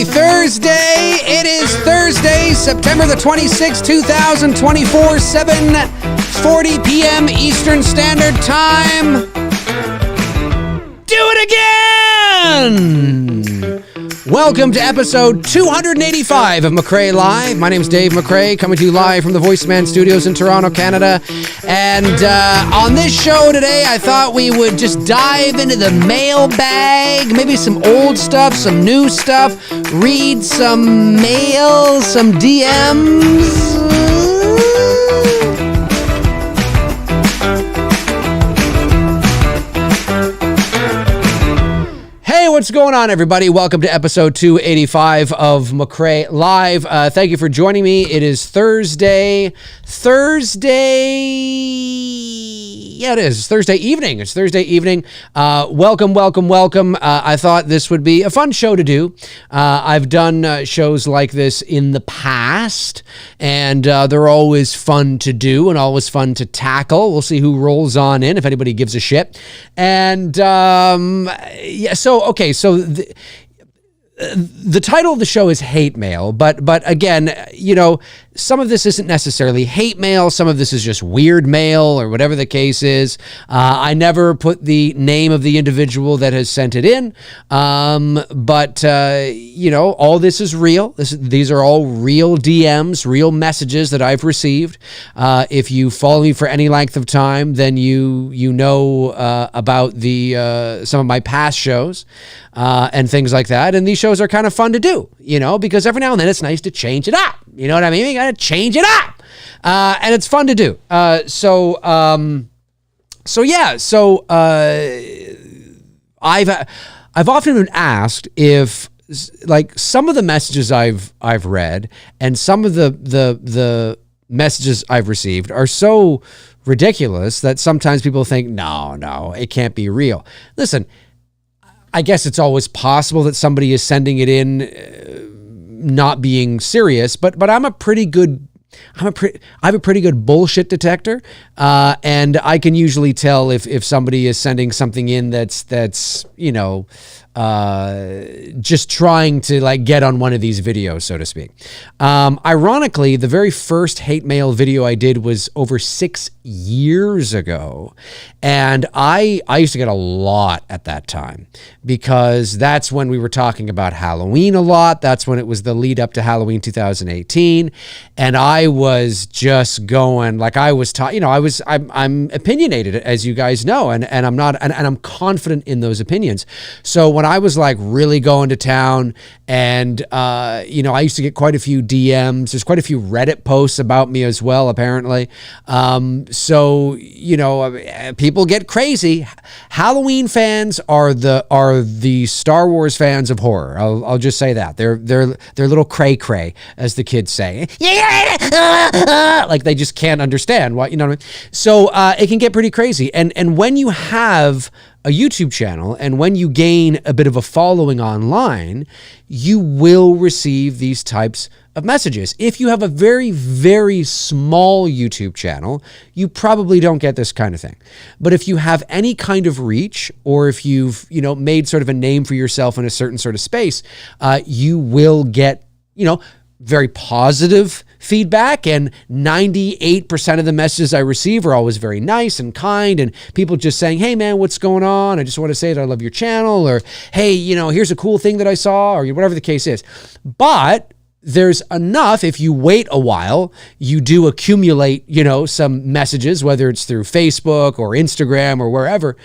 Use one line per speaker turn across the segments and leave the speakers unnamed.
Happy Thursday. It is Thursday, September the 26th, 2024, 7:40 p.m. Eastern Standard Time. Do it again! Welcome to episode 285 of McRae Live. My name is Dave McRae, coming to you live from the Voice Man Studios in Toronto, Canada. And on this show today, I thought we would just dive into the mailbag, maybe some old stuff, some new stuff, read some mail, some DMs. What's going on, everybody? Welcome to episode 285 of McRae Live. Thank you for joining me. It is Thursday. Yeah, it is. It's Thursday evening. Welcome. I thought this would be a fun show to do. I've done shows like this in the past, and they're always fun to do and always fun to tackle. We'll see who rolls on in, if anybody gives a shit. And So the title of the show is Hate Mail, but again, you know, some of this isn't necessarily hate mail. Some of this is just weird mail or whatever the case is. I never put the name of the individual that has sent it in, but you know, all this is real. These are all real DMs, real messages that I've received. If you follow me for any length of time, then you know about the some of my past shows and things like that. And these shows are kind of fun to do, you know, because every now and then it's nice to change it up. You know what I mean? You got to change it up. And it's fun to do. So I've often been asked if, like, some of the messages I've read and some of the messages I've received are so ridiculous that sometimes people think, no, it can't be real. Listen, I guess it's always possible that somebody is sending it in not being serious, but I have a pretty good bullshit detector, and I can usually tell if somebody is sending something in that's you know, just trying to, like, get on one of these videos, so to speak. Ironically, the very first hate mail video I did was over 6 years ago, and I used to get a lot at that time because that's when we were talking about Halloween a lot. That's when it was the lead up to Halloween 2018, and I was just going, like, I was you know, I'm opinionated, as you guys know, and I'm not, and I'm confident in those opinions. So when I was, like, really going to town, and you know, I used to get quite a few DMs. There's quite a few Reddit posts about me as well, apparently. So, you know, people get crazy. Halloween fans are the Star Wars fans of horror. I'll just say that. They're little cray-cray, as the kids say. Like, they just can't understand what, you know what I mean? So it can get pretty crazy. And when you have a YouTube channel and when you gain a bit of a following online, you will receive these types of messages. If you have a very, very small YouTube channel, you probably don't get this kind of thing. But if you have any kind of reach, or if you've, you know, made sort of a name for yourself in a certain sort of space, you will get, you know, very positive feedback, and 98% of the messages I receive are always very nice and kind, and people just saying, hey man, what's going on? I just want to say that I love your channel, or hey, you know, here's a cool thing that I saw, or whatever the case is. But there's enough, if you wait a while, you do accumulate, you know, some messages, whether it's through Facebook or Instagram or wherever,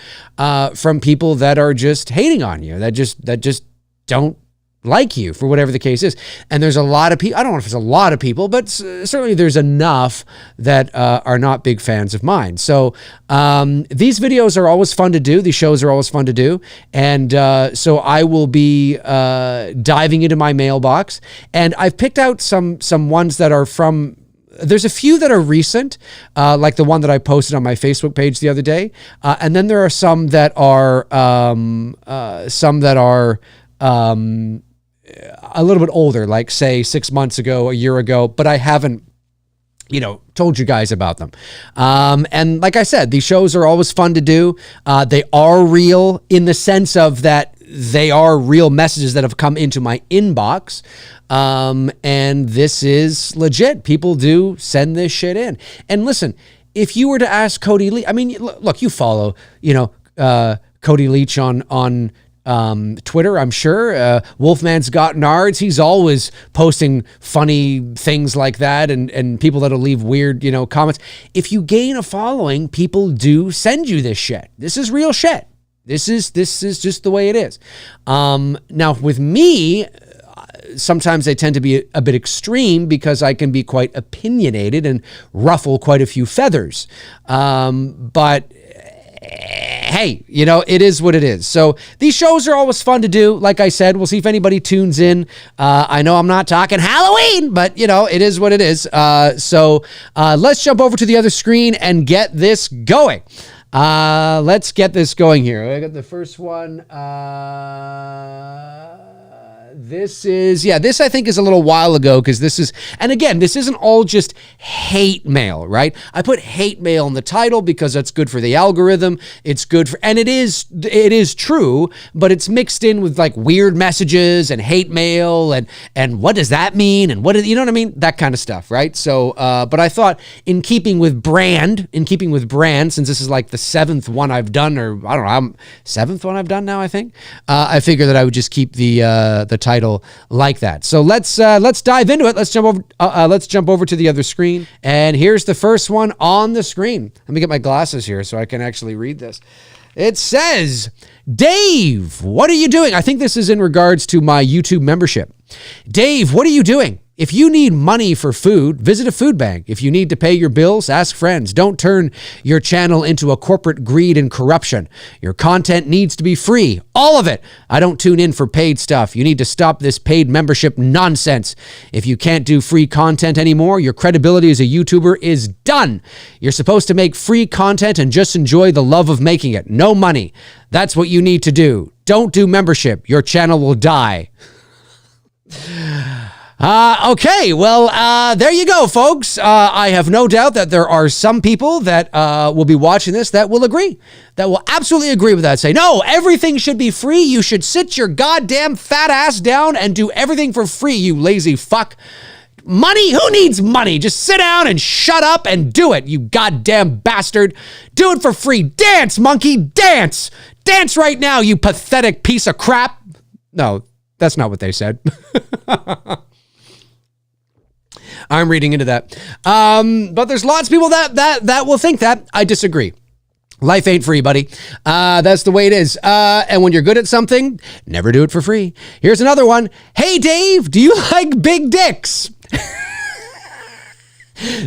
from people that are just hating on you, that just don't like you for whatever the case is. And there's a lot of people, I don't know if it's a lot of people, but certainly there's enough that are not big fans of mine. So these videos are always fun to do. These shows are always fun to do. And so I will be diving into my mailbox. And I've picked out some ones that are from, there's a few that are recent, like the one that I posted on my Facebook page the other day. And then there are some that are a little bit older, like say 6 months ago, a year ago, but I haven't, you know, told you guys about them. And like I said, these shows are always fun to do. They are real in the sense of that they are real messages that have come into my inbox. And this is legit. People do send this shit in. And listen, if you were to ask Cody Lee, I mean, look, you follow, Cody Leach on Twitter, I'm sure. Wolfman's Got Nards. He's always posting funny things like that, and people that'll leave weird, comments. If you gain a following, people do send you this shit. This is real shit. This is just the way it is. Now with me, sometimes they tend to be a bit extreme because I can be quite opinionated and ruffle quite a few feathers. But hey, it is what it is. So these shows are always fun to do. Like I said, we'll see if anybody tunes in. I know I'm not talking Halloween, but it is what it is. So let's jump over to the other screen and get this going. Let's get this going here. I got the first one. This I think is a little while ago, because this is, and again, this isn't all just hate mail, right? I put hate mail in the title because that's good for the algorithm. It's good for, and it is true, but it's mixed in with like weird messages and hate mail and what does that mean? And you know what I mean? That kind of stuff, right? So, but I thought in keeping with brand, since this is like the seventh one I've done, or I don't know, seventh one I've done now, I think. I figured that I would just keep the title like that. So let's dive into it. Let's jump over to the other screen. And here's the first one on the screen. Let me get my glasses here so I can actually read this. It says, Dave, what are you doing? I think this is in regards to my YouTube membership. Dave, what are you doing? If you need money for food, visit a food bank. If you need to pay your bills, ask friends. Don't turn your channel into a corporate greed and corruption. Your content needs to be free. All of it. I don't tune in for paid stuff. You need to stop this paid membership nonsense. If you can't do free content anymore, your credibility as a YouTuber is done. You're supposed to make free content and just enjoy the love of making it. No money. That's what you need to do. Don't do membership. Your channel will die. Okay, well, there you go, folks. I have no doubt that there are some people that will be watching this that will agree, that will absolutely agree with that. Say, no, everything should be free. You should sit your goddamn fat ass down and do everything for free, you lazy fuck. Money? Who needs money? Just sit down and shut up and do it, you goddamn bastard. Do it for free. Dance, monkey, dance. Dance right now, you pathetic piece of crap. No, that's not what they said. I'm reading into that. But there's lots of people that will think that. I disagree. Life ain't free, buddy. That's the way it is. And when you're good at something, never do it for free. Here's another one. Hey, Dave, do you like big dicks?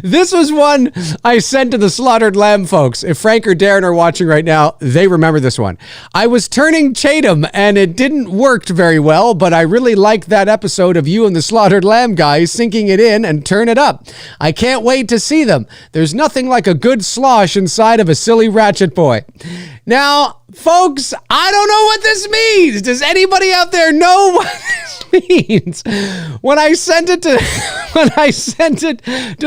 This was one I sent to the Slaughtered Lamb folks. If Frank or Darren are watching right now, they remember this one. I was turning Chatham and it didn't work very well, but I really liked that episode of you and the Slaughtered Lamb guys sinking it in and turn it up. I can't wait to see them. There's nothing like a good slosh inside of a silly ratchet boy. Now, folks, I don't know what this means. Does anybody out there know what this means? When I sent it to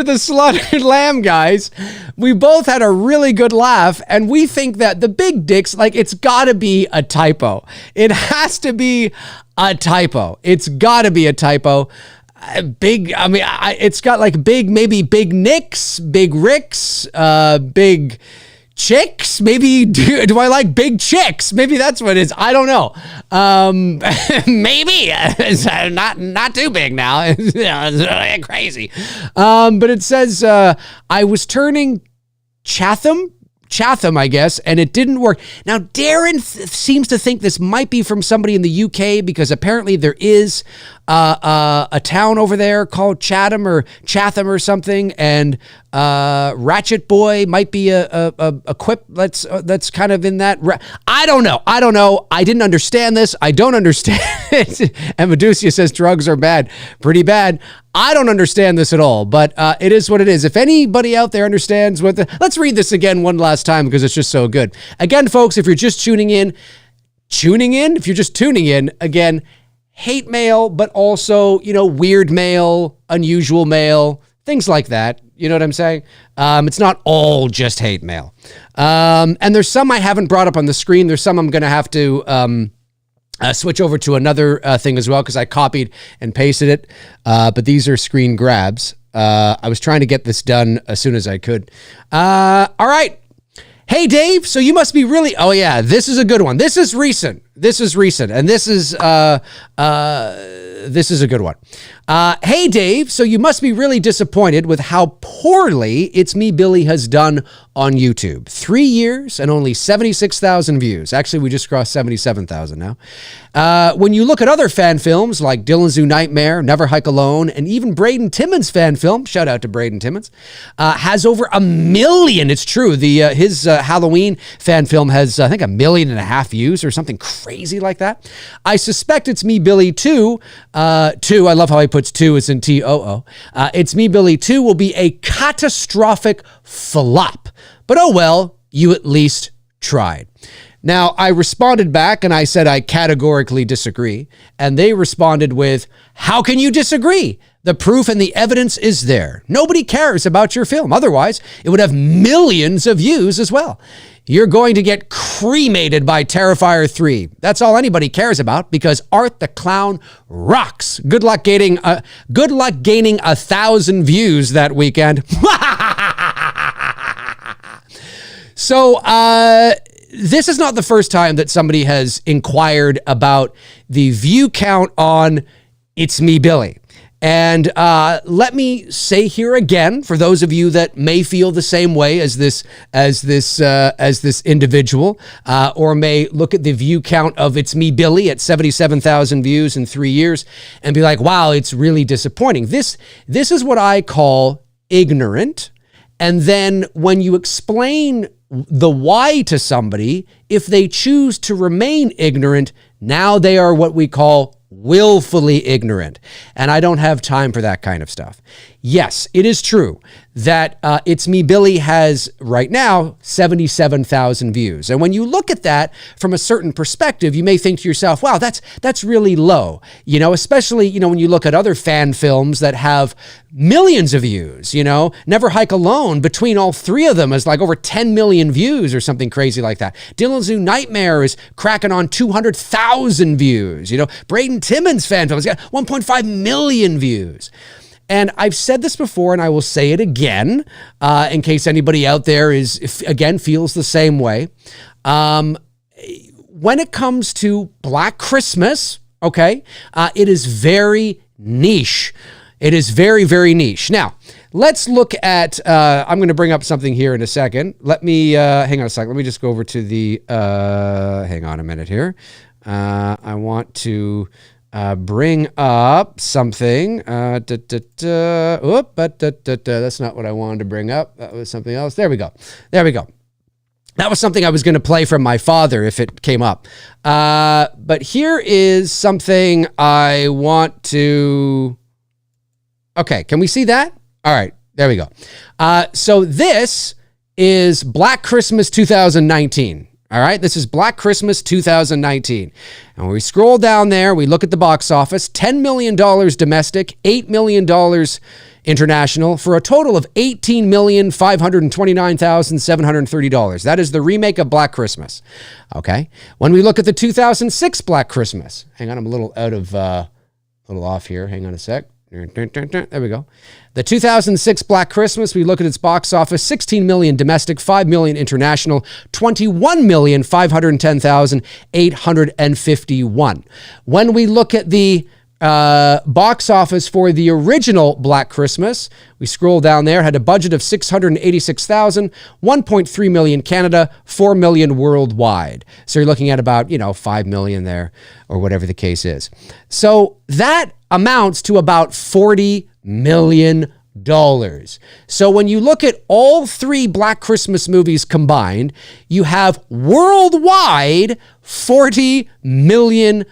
the Slaughtered Lamb guys, we both had a really good laugh, and we think that the big dicks, like, it's got to be a typo. It has to be a typo. It's got to be a typo. It's got like big, maybe big Nicks, big Ricks, big chicks. Maybe do I like big chicks? Maybe that's what it is. I don't know. Maybe it's not too big now. It's crazy. But it says I was turning Chatham, I guess, and it didn't work. Now, Darren seems to think this might be from somebody in the UK, because apparently there is a town over there called Chatham or something, and Ratchet Boy might be a quip that's kind of in that. I don't know. I didn't understand this. I don't understand it. And Medusa says drugs are bad. Pretty bad. I don't understand this at all, but it is what it is. If anybody out there understands let's read this again one last time, because it's just so good. Again, folks, if you're just tuning in, if you're just tuning in, again, hate mail, but also, weird mail, unusual mail, things like that. You know what I'm saying? It's not all just hate mail. And there's some I haven't brought up on the screen. There's some I'm going to have to Switch over to another thing as well, because I copied and pasted it, but these are screen grabs. I was trying to get this done as soon as I could. All right. Hey, Dave, so you must be really... Oh, yeah, this is a good one. This is recent. And this is a good one. Hey, Dave, so you must be really disappointed with how poorly It's Me, Billy has done on YouTube. 3 years and only 76,000 views. Actually, we just crossed 77,000 now. When you look at other fan films like Dylan's New Nightmare, Never Hike Alone, and even Braden Timmons' fan film, shout out to Braden Timmons, has over 1 million. It's true. His Halloween fan film has, I think, 1.5 million views or something crazy like that. I suspect It's Me, Billy 2. I love how he puts 2 as in T-O-O. It's Me, Billy 2 will be a catastrophic flop. But oh well, you at least tried. Now, I responded back and I said I categorically disagree. And they responded with, how can you disagree? The proof and the evidence is there. Nobody cares about your film. Otherwise, it would have millions of views as well. You're going to get cremated by Terrifier 3. That's all anybody cares about, because Art the Clown rocks. Good luck gaining 1,000 views that weekend. So, this is not the first time that somebody has inquired about the view count on It's Me, Billy. And let me say here again, for those of you that may feel the same way as this individual, or may look at the view count of It's Me, Billy at 77,000 views in 3 years and be like, wow, it's really disappointing. This is what I call ignorant. And then when you explain the why to somebody, if they choose to remain ignorant, now they are what we call willfully ignorant. And I don't have time for that kind of stuff. Yes, it is true that It's Me, Billy has right now 77,000 views. And when you look at that from a certain perspective, you may think to yourself, wow, that's really low. You know, especially, you know, when you look at other fan films that have millions of views, you know, Never Hike Alone, between all three of them is like over 10 million views or something crazy like that. Dylan's New Nightmare is cracking on 200,000 views. You know, Braden Timmons' fan film has got 1.5 million views. And I've said this before, and I will say it again, in case anybody out there feels the same way. When it comes to Black Christmas, okay, it is very niche. It is very, very niche. Now, let's look at, I'm going to bring up something here in a second. Let me, hang on a second. Let me just go over to the, hang on a minute here. I want to... bring up something. That's not what I wanted to bring up. That was something else. There we go. That was something I was going to play from my father if it came up. But here is something I want to... Okay, can we see that? All right, there we go. So this is Black Christmas 2019. All right, this is Black Christmas 2019. And when we scroll down there, we look at the box office, $10 million domestic, $8 million international, for a total of $18,529,730. That is the remake of Black Christmas. Okay, when we look at the 2006 Black Christmas, hang on, I'm a little off here. Hang on a sec. There we go. The 2006 Black Christmas, we look at its box office, 16 million domestic, 5 million international, 21,510,851. When we look at the box office for the original Black Christmas, we scroll down there, had a budget of 686,000, 1.3 million Canada, 4 million worldwide. So you're looking at about, 5 million there, or whatever the case is. So that amounts to about $40 million. So when you look at all three Black Christmas movies combined, you have worldwide $40 million.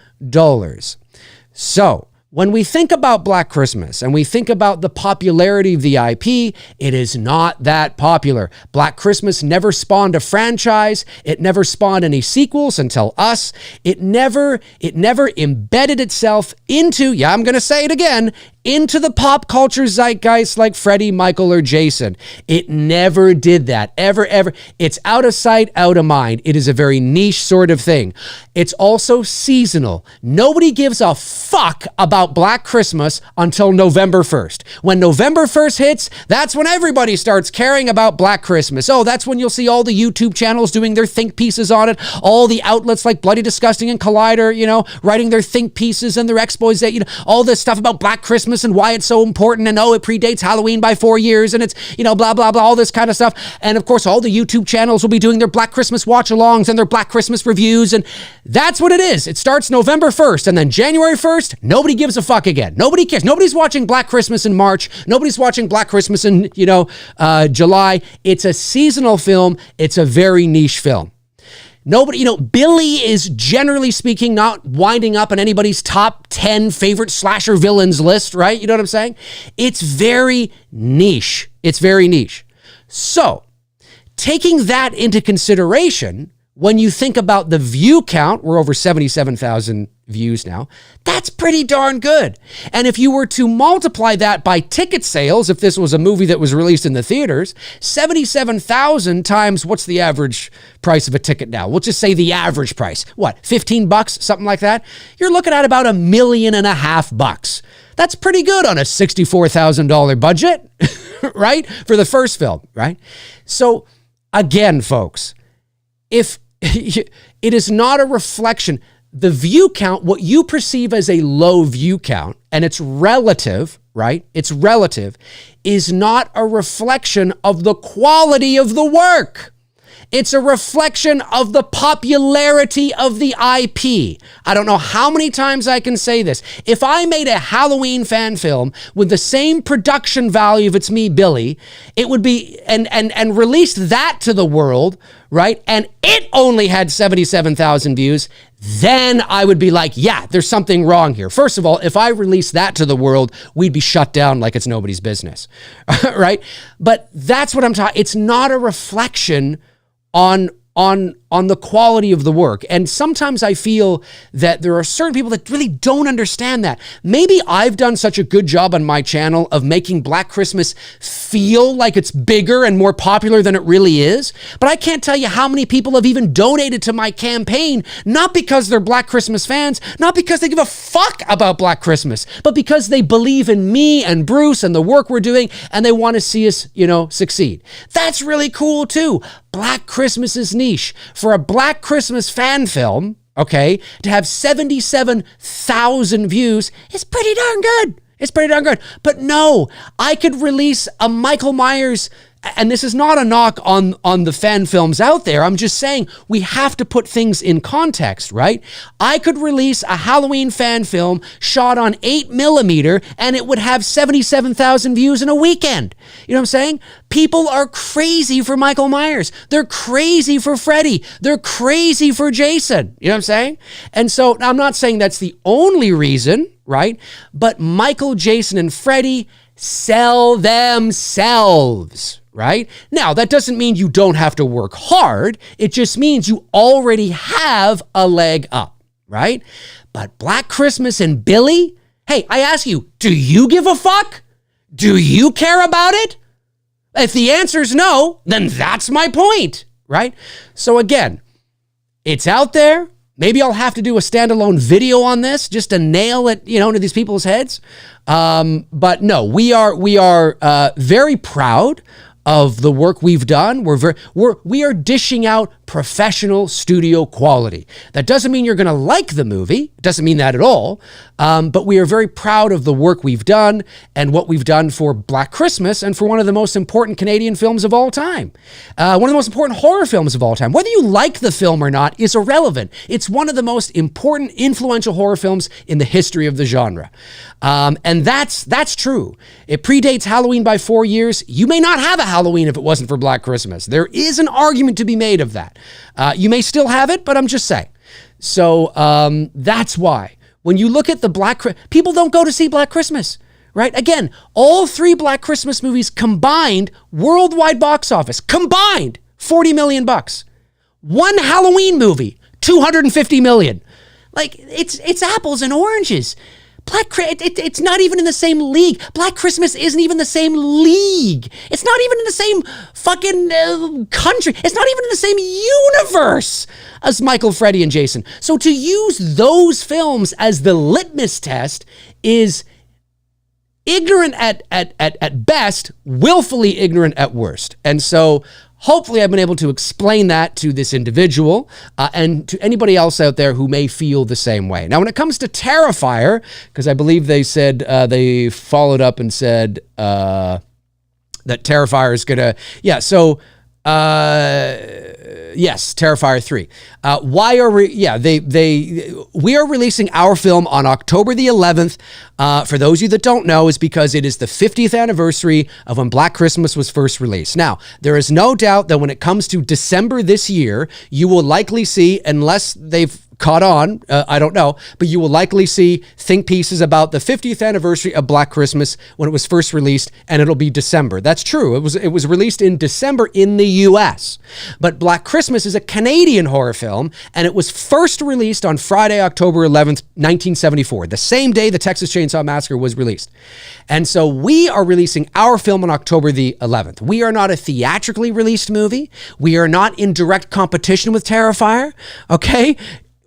So when we think about Black Christmas and we think about the popularity of the IP, it is not that popular. Black Christmas never spawned a franchise. It never spawned any sequels until Us. It never embedded itself into, I'm going to say it again, into the pop culture zeitgeist like Freddie, Michael, or Jason. It never did that. Ever. It's out of sight, out of mind. It is a very niche sort of thing. It's also seasonal. Nobody gives a fuck about Black Christmas until November 1st. When November 1st hits, that's when everybody starts caring about Black Christmas. Oh, that's when you'll see all the YouTube channels doing their think pieces on it. All the outlets like Bloody Disgusting and Collider, writing their think pieces and their exploits, all this stuff about Black Christmas and why it's so important, and it predates Halloween by 4 years, and it's, blah, blah, blah, all this kind of stuff. And of course, all the YouTube channels will be doing their Black Christmas watch-alongs and their Black Christmas reviews, and that's what it is. It starts November 1st, and then January 1st, nobody gives a fuck again. Nobody cares. Nobody's watching Black Christmas in March. Nobody's watching Black Christmas in, July. It's a seasonal film. It's a very niche film. Nobody, Billy is generally speaking not winding up on anybody's top 10 favorite slasher villains list, right? You know what I'm saying? It's very niche. So, taking that into consideration, when you think about the view count, we're over 77,000 views now, that's pretty darn good. And if you were to multiply that by ticket sales, if this was a movie that was released in the theaters, 77,000 times what's the average price of a ticket now? We'll just say the average price. What, $15, something like that? You're looking at about $1.5 million. That's pretty good on a $64,000 budget, right? For the first film, right? So again, folks, if it is not a reflection, the view count, what you perceive as a low view count, and it's relative, right? It's relative, is not a reflection of the quality of the work. It's a reflection of the popularity of the IP. I don't know how many times I can say this. If I made a Halloween fan film with the same production value of It's Me, Billy, it would be, and released that to the world, right? And it only had 77,000 views, then I would be like, yeah, there's something wrong here. First of all, if I released that to the world, we'd be shut down like it's nobody's business, right? But that's what I'm talking. It's not a reflection on the quality of the work. And sometimes I feel that there are certain people that really don't understand that. Maybe I've done such a good job on my channel of making Black Christmas feel like it's bigger and more popular than it really is. But I can't tell you how many people have even donated to my campaign, not because they're Black Christmas fans, not because they give a fuck about Black Christmas, but because they believe in me and Bruce and the work we're doing, and they want to see us, succeed. That's really cool too. Black Christmas is niche. For a Black Christmas fan film, okay, to have 77,000 views is pretty darn good. It's pretty darn good. But no, I could release a Michael Myers, and this is not a knock on the fan films out there. I'm just saying we have to put things in context, right? I could release a Halloween fan film shot on 8mm, and it would have 77,000 views in a weekend. You know what I'm saying? People are crazy for Michael Myers. They're crazy for Freddy. They're crazy for Jason. You know what I'm saying? And so I'm not saying that's the only reason, right? But Michael, Jason, and Freddy sell themselves, right? Now, that doesn't mean you don't have to work hard. It just means you already have a leg up, right? But Black Christmas and Billy, hey, I ask you, do you give a fuck? Do you care about it? If the answer is no, then that's my point, right? So again, it's out there. Maybe I'll have to do a standalone video on this just to nail it, into these people's heads. But no, we are very proud of the work we've done. We are dishing out professional studio quality. That doesn't mean you're going to like the movie. It doesn't mean that at all. But we are very proud of the work we've done and what we've done for Black Christmas and for one of the most important Canadian films of all time. One of the most important horror films of all time. Whether you like the film or not is irrelevant. It's one of the most important, influential horror films in the history of the genre. And that's true. It predates Halloween by 4 years. You may not have a Halloween if it wasn't for Black Christmas. There is an argument to be made of that. You may still have it, but I'm just saying. So that's why. When you look at the people don't go to see Black Christmas, right? Again, all three Black Christmas movies combined, worldwide box office, combined, $40 million. One Halloween movie, $250 million. Like, it's apples and oranges. It's not even in the same league. Black Christmas isn't even the same league. It's not even in the same fucking country. It's not even in the same universe as Michael, Freddie, and Jason. So to use those films as the litmus test is ignorant at best, willfully ignorant at worst. And so hopefully I've been able to explain that to this individual and to anybody else out there who may feel the same way. Now, when it comes to Terrifier, because I believe they said they followed up and said that Terrifier is gonna, yes, Terrifier 3. We are releasing our film on October the 11th. For those of you that don't know, is because it is the 50th anniversary of when Black Christmas was first released. Now, there is no doubt that when it comes to December this year, you will likely see, unless they've caught on, I don't know, but you will likely see think pieces about the 50th anniversary of Black Christmas when it was first released, and it'll be December. That's true. It was released in December in the US. But Black Christmas is a Canadian horror film, and it was first released on Friday, October 11th, 1974, the same day the Texas Chainsaw Massacre was released. And so we are releasing our film on October the 11th. We are not a theatrically released movie. We are not in direct competition with Terrifier, okay?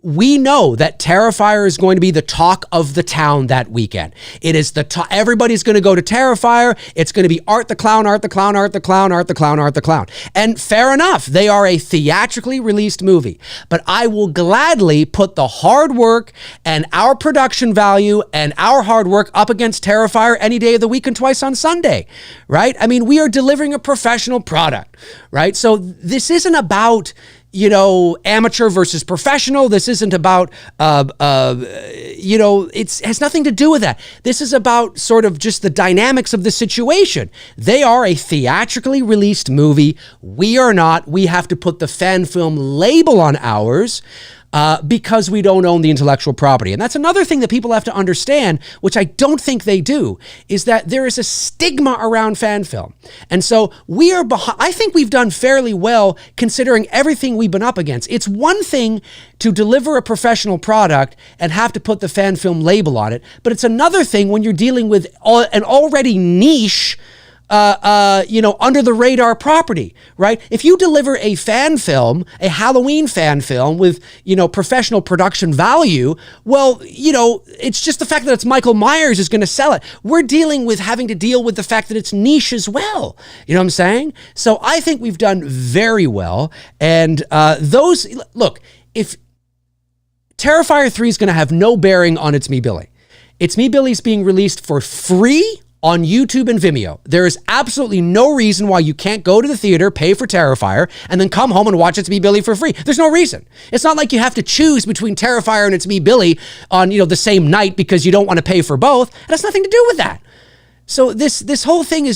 We know that Terrifier is going to be the talk of the town that weekend. It is everybody's going to go to Terrifier. It's going to be Art the Clown, Art the Clown, Art the Clown, Art the Clown, Art the Clown. And fair enough, they are a theatrically released movie. But I will gladly put the hard work and our production value and our hard work up against Terrifier any day of the week and twice on Sunday, right? I mean, we are delivering a professional product, right? So this isn't about, you know, amateur versus professional. This isn't about, it has nothing to do with that. This is about sort of just the dynamics of the situation. They are a theatrically released movie. We are not. We have to put the fan film label on ours because we don't own the intellectual property. And that's another thing that people have to understand, which I don't think they do, is that there is a stigma around fan film. And so I think we've done fairly well considering everything we've been up against. It's one thing to deliver a professional product and have to put the fan film label on it, but it's another thing when you're dealing with an already niche under the radar property, right? If you deliver a fan film, a Halloween fan film with, professional production value, well, it's just the fact that it's Michael Myers is going to sell it. We're having to deal with the fact that it's niche as well. You know what I'm saying? So I think we've done very well. And if Terrifier 3 is going to have no bearing on It's Me Billy. It's Me Billy's being released for free on YouTube and Vimeo. There is absolutely no reason why you can't go to the theater, pay for Terrifier, and then come home and watch It's Me Billy for free. There's no reason. It's not like you have to choose between Terrifier and It's Me Billy on, the same night because you don't want to pay for both. It has nothing to do with that. So this whole thing well,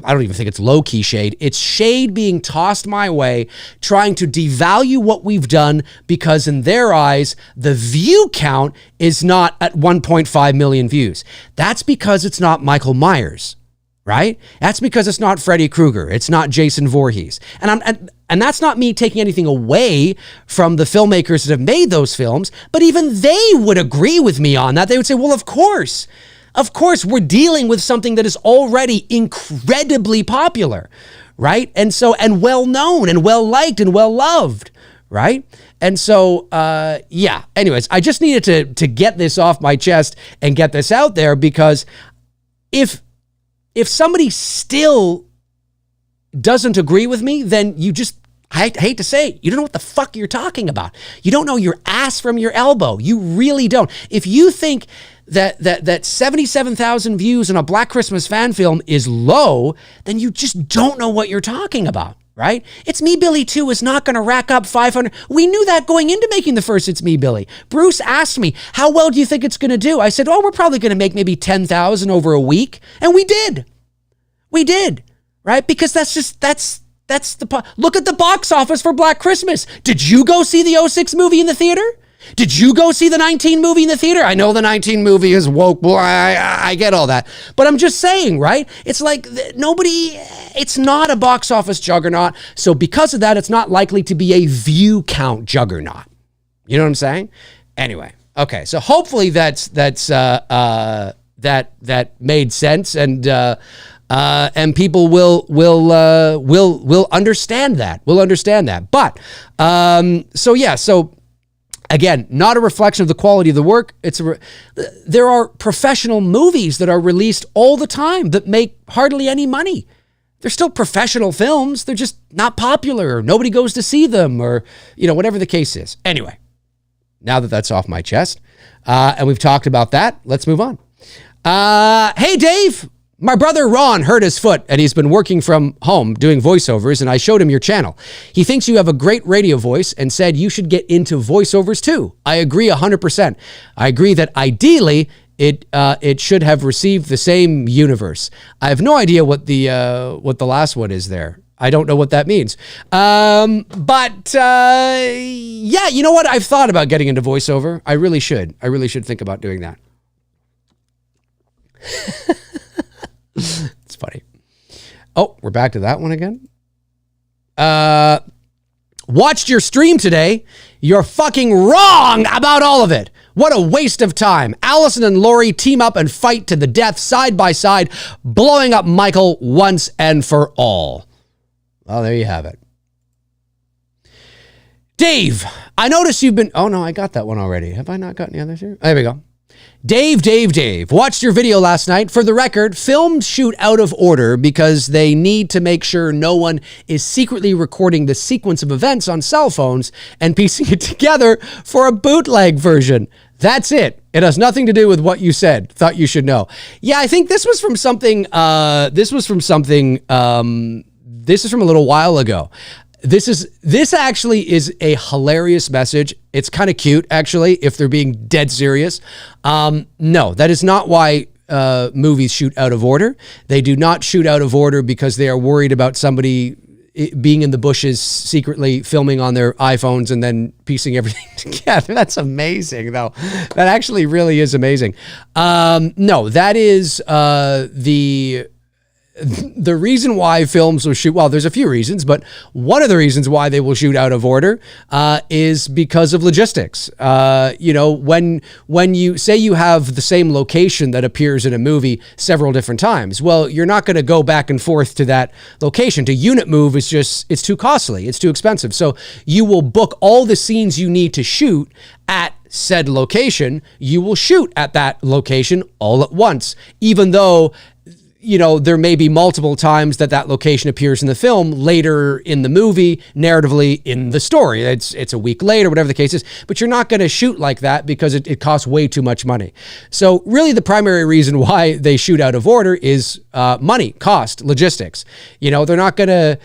I don't even think it's low-key shade. It's shade being tossed my way, trying to devalue what we've done because in their eyes, the view count is not at 1.5 million views. That's because it's not Michael Myers, right? That's because it's not Freddy Krueger. It's not Jason Voorhees. And that's not me taking anything away from the filmmakers that have made those films, but even they would agree with me on that. They would say, well, of course, we're dealing with something that is already incredibly popular, right? And well-known and well-liked and well-loved, right? And so, anyways, I just needed to get this off my chest and get this out there because if somebody still doesn't agree with me, then I hate to say it, you don't know what the fuck you're talking about. You don't know your ass from your elbow. You really don't. If you think that 77,000 views on a Black Christmas fan film is low, then you just don't know what you're talking about, right? It's Me Billy 2 is not going to rack up 500. We knew that going into making the first It's Me Billy. Bruce asked me, how well do you think it's going to do? I said, we're probably going to make maybe 10,000 over a week. And we did. Right? Because look at the box office for Black Christmas. Did you go see the 06 movie in the theater? Did you go see the 19 movie in the theater? I know the 19 movie is woke. Boy, I get all that. But I'm just saying, right? It's like it's not a box office juggernaut. So because of that, it's not likely to be a view count juggernaut. You know what I'm saying? Anyway, Okay. So hopefully that made sense, and people will understand that. Will understand that. But so again, not a reflection of the quality of the work. There are professional movies that are released all the time that make hardly any money. They're still professional films. They're just not popular, or nobody goes to see them, or, whatever the case is. Anyway, now that that's off my chest, and we've talked about that, let's move on. Hey, Dave. My brother Ron hurt his foot, and he's been working from home doing voiceovers, and I showed him your channel. He thinks you have a great radio voice and said you should get into voiceovers too. I agree 100%. I agree that ideally it should have received the same universe. I have no idea what the last one is there. I don't know what that means. Yeah, you know what? I've thought about getting into voiceover. I really should think about doing that. It's funny. Oh, we're back to that one again. Watched your stream today. You're fucking wrong about all of it. What a waste of time. Allison and Lori team up and fight to the death side by side, blowing up Michael once and for all. Well, there you have it. Dave, I noticed you've been... Oh, no, I got that one already. Have I not gotten the others here? There we go. Dave. Watched your video last night. For the record, films shoot out of order because they need to make sure no one is secretly recording the sequence of events on cell phones and piecing it together for a bootleg version. That's it. It has nothing to do with what you said. Thought you should know. Yeah, I think this was from something. This is from a little while ago. This actually is a hilarious message. It's kind of cute, actually, if they're being dead serious. No, that is not why movies shoot out of order. They do not shoot out of order because they are worried about somebody being in the bushes secretly filming on their iPhones and then piecing everything together. That's amazing, though. That actually really is amazing. No, that is the reason why films will shoot, well, there's a few reasons, but one of the reasons why they will shoot out of order is because of logistics. When you say you have the same location that appears in a movie several different times, well, you're not going to go back and forth to that location. To unit move is it's too costly. It's too expensive. So you will book all the scenes you need to shoot at said location. You will shoot at that location all at once, even though there may be multiple times that location appears in the film, later in the movie, narratively in the story. It's a week later, whatever the case is, but you're not going to shoot like that because it costs way too much money. So really the primary reason why they shoot out of order is money, cost, logistics. They're not going to,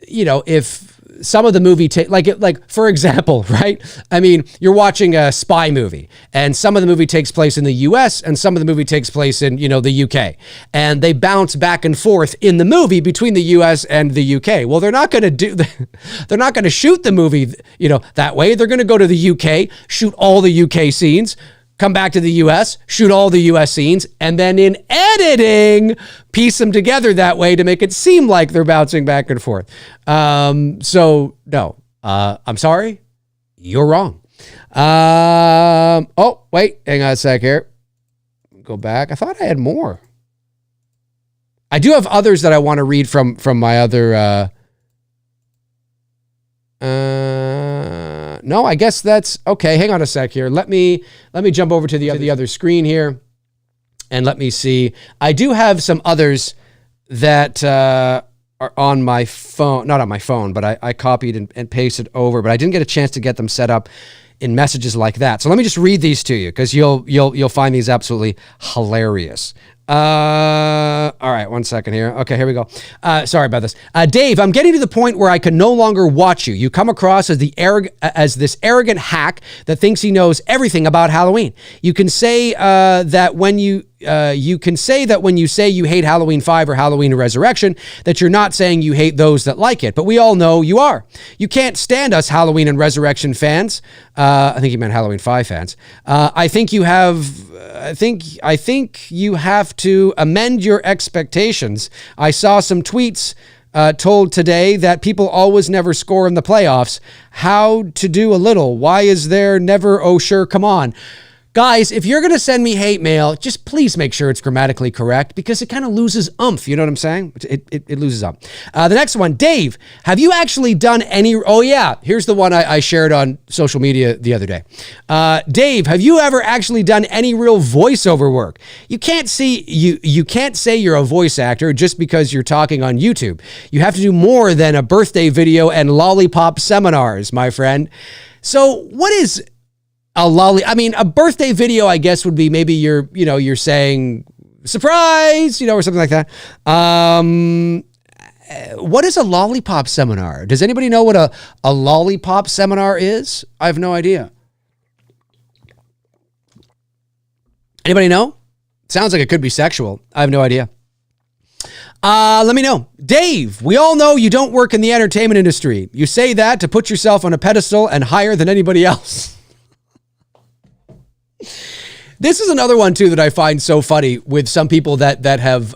if some of the movie, like for example, right? I mean, you're watching a spy movie and some of the movie takes place in the US and some of the movie takes place in, the UK, and they bounce back and forth in the movie between the US and the UK. Well, they're not going to shoot the movie, that way. They're going to go to the UK, shoot all the UK scenes, come back to the US, shoot all the US scenes, and then in editing, piece them together that way to make it seem like they're bouncing back and forth. So no, I'm sorry, you're wrong. Oh, wait, hang on a sec here. Go back. I thought I had more. I do have others that I want to read from my other, no, I guess that's okay. Hang on a sec here. Let me jump over to the other screen here and let me see. I do have some others that are on my phone, not on my phone, but I copied and pasted over, but I didn't get a chance to get them set up in messages like that. So let me just read these to you because you'll find these absolutely hilarious. All right, 1 second here. Okay, here we go. Sorry about this. Dave, I'm getting to the point where I can no longer watch you. You come across as this arrogant hack that thinks he knows everything about Halloween. You can say that when you say you hate Halloween 5 or Halloween Resurrection, that you're not saying you hate those that like it, but we all know you are. You can't stand us Halloween and Resurrection fans. I think you meant Halloween 5 fans. I think you have to amend your expectations. I saw some tweets told today that people always never score in the playoffs. How to do a little? Why is there never, oh sure, come on? Guys, if you're going to send me hate mail, just please make sure it's grammatically correct because it kind of loses oomph. You know what I'm saying? It loses up. The next one, Dave, have you actually done any... Oh, yeah. Here's the one I shared on social media the other day. Dave, have you ever actually done any real voiceover work? You can't say you're a voice actor just because you're talking on YouTube. You have to do more than a birthday video and lollipop seminars, my friend. So what is... a birthday video, I guess, would be maybe you're saying surprise, or something like that. What is a lollipop seminar? Does anybody know what a lollipop seminar is? I have no idea. Anybody know? Sounds like it could be sexual. I have no idea. Let me know. Dave, we all know you don't work in the entertainment industry. You say that to put yourself on a pedestal and higher than anybody else. This is another one, too, that I find so funny with some people that have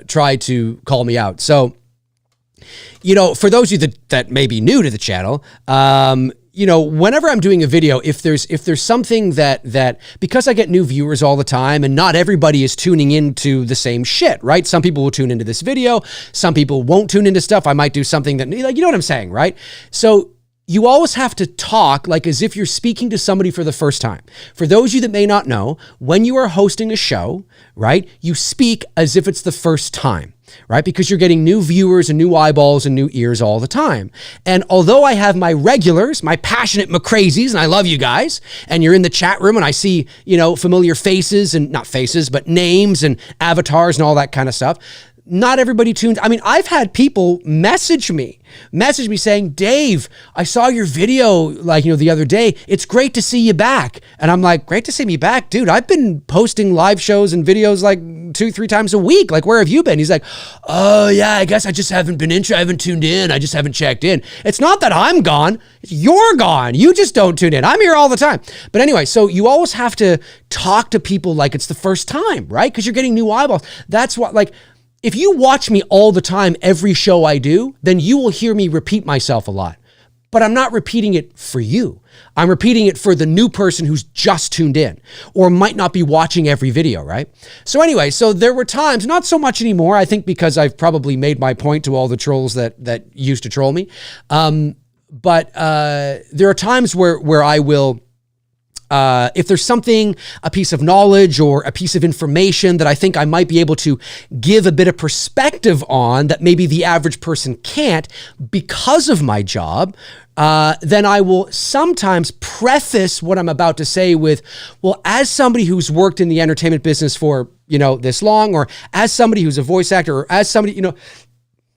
tried to call me out. So, for those of you that may be new to the channel, whenever I'm doing a video, if there's something that because I get new viewers all the time and not everybody is tuning into the same shit, right? Some people will tune into this video. Some people won't tune into stuff. I might do something that, you know what I'm saying, right? So you always have to talk like as if you're speaking to somebody for the first time. For those of you that may not know, when you are hosting a show, right, you speak as if it's the first time, right? Because you're getting new viewers and new eyeballs and new ears all the time. And although I have my regulars, my passionate McRae's, and I love you guys, and you're in the chat room and I see, familiar faces and not faces, but names and avatars and all that kind of stuff. Not everybody tunes. I've had people message me saying, Dave, I saw your video the other day. It's great to see you back. And I'm like, great to see me back, dude. I've been posting live shows and videos 2-3 times a week. Where have you been? He's like, oh yeah, I guess I just haven't been I haven't tuned in. I just haven't checked in. It's not that I'm gone. You're gone. You just don't tune in. I'm here all the time. But anyway, so you always have to talk to people like it's the first time, right? Because you're getting new eyeballs. That's what, if you watch me all the time, every show I do, then you will hear me repeat myself a lot. But I'm not repeating it for you. I'm repeating it for the new person who's just tuned in or might not be watching every video, right? So anyway, so there were times, not so much anymore, I think because I've probably made my point to all the trolls that used to troll me. But there are times where I will... if there's something, a piece of knowledge or a piece of information that I think I might be able to give a bit of perspective on that maybe the average person can't because of my job, then I will sometimes preface what I'm about to say with, well, as somebody who's worked in the entertainment business for, this long, or as somebody who's a voice actor, or as somebody,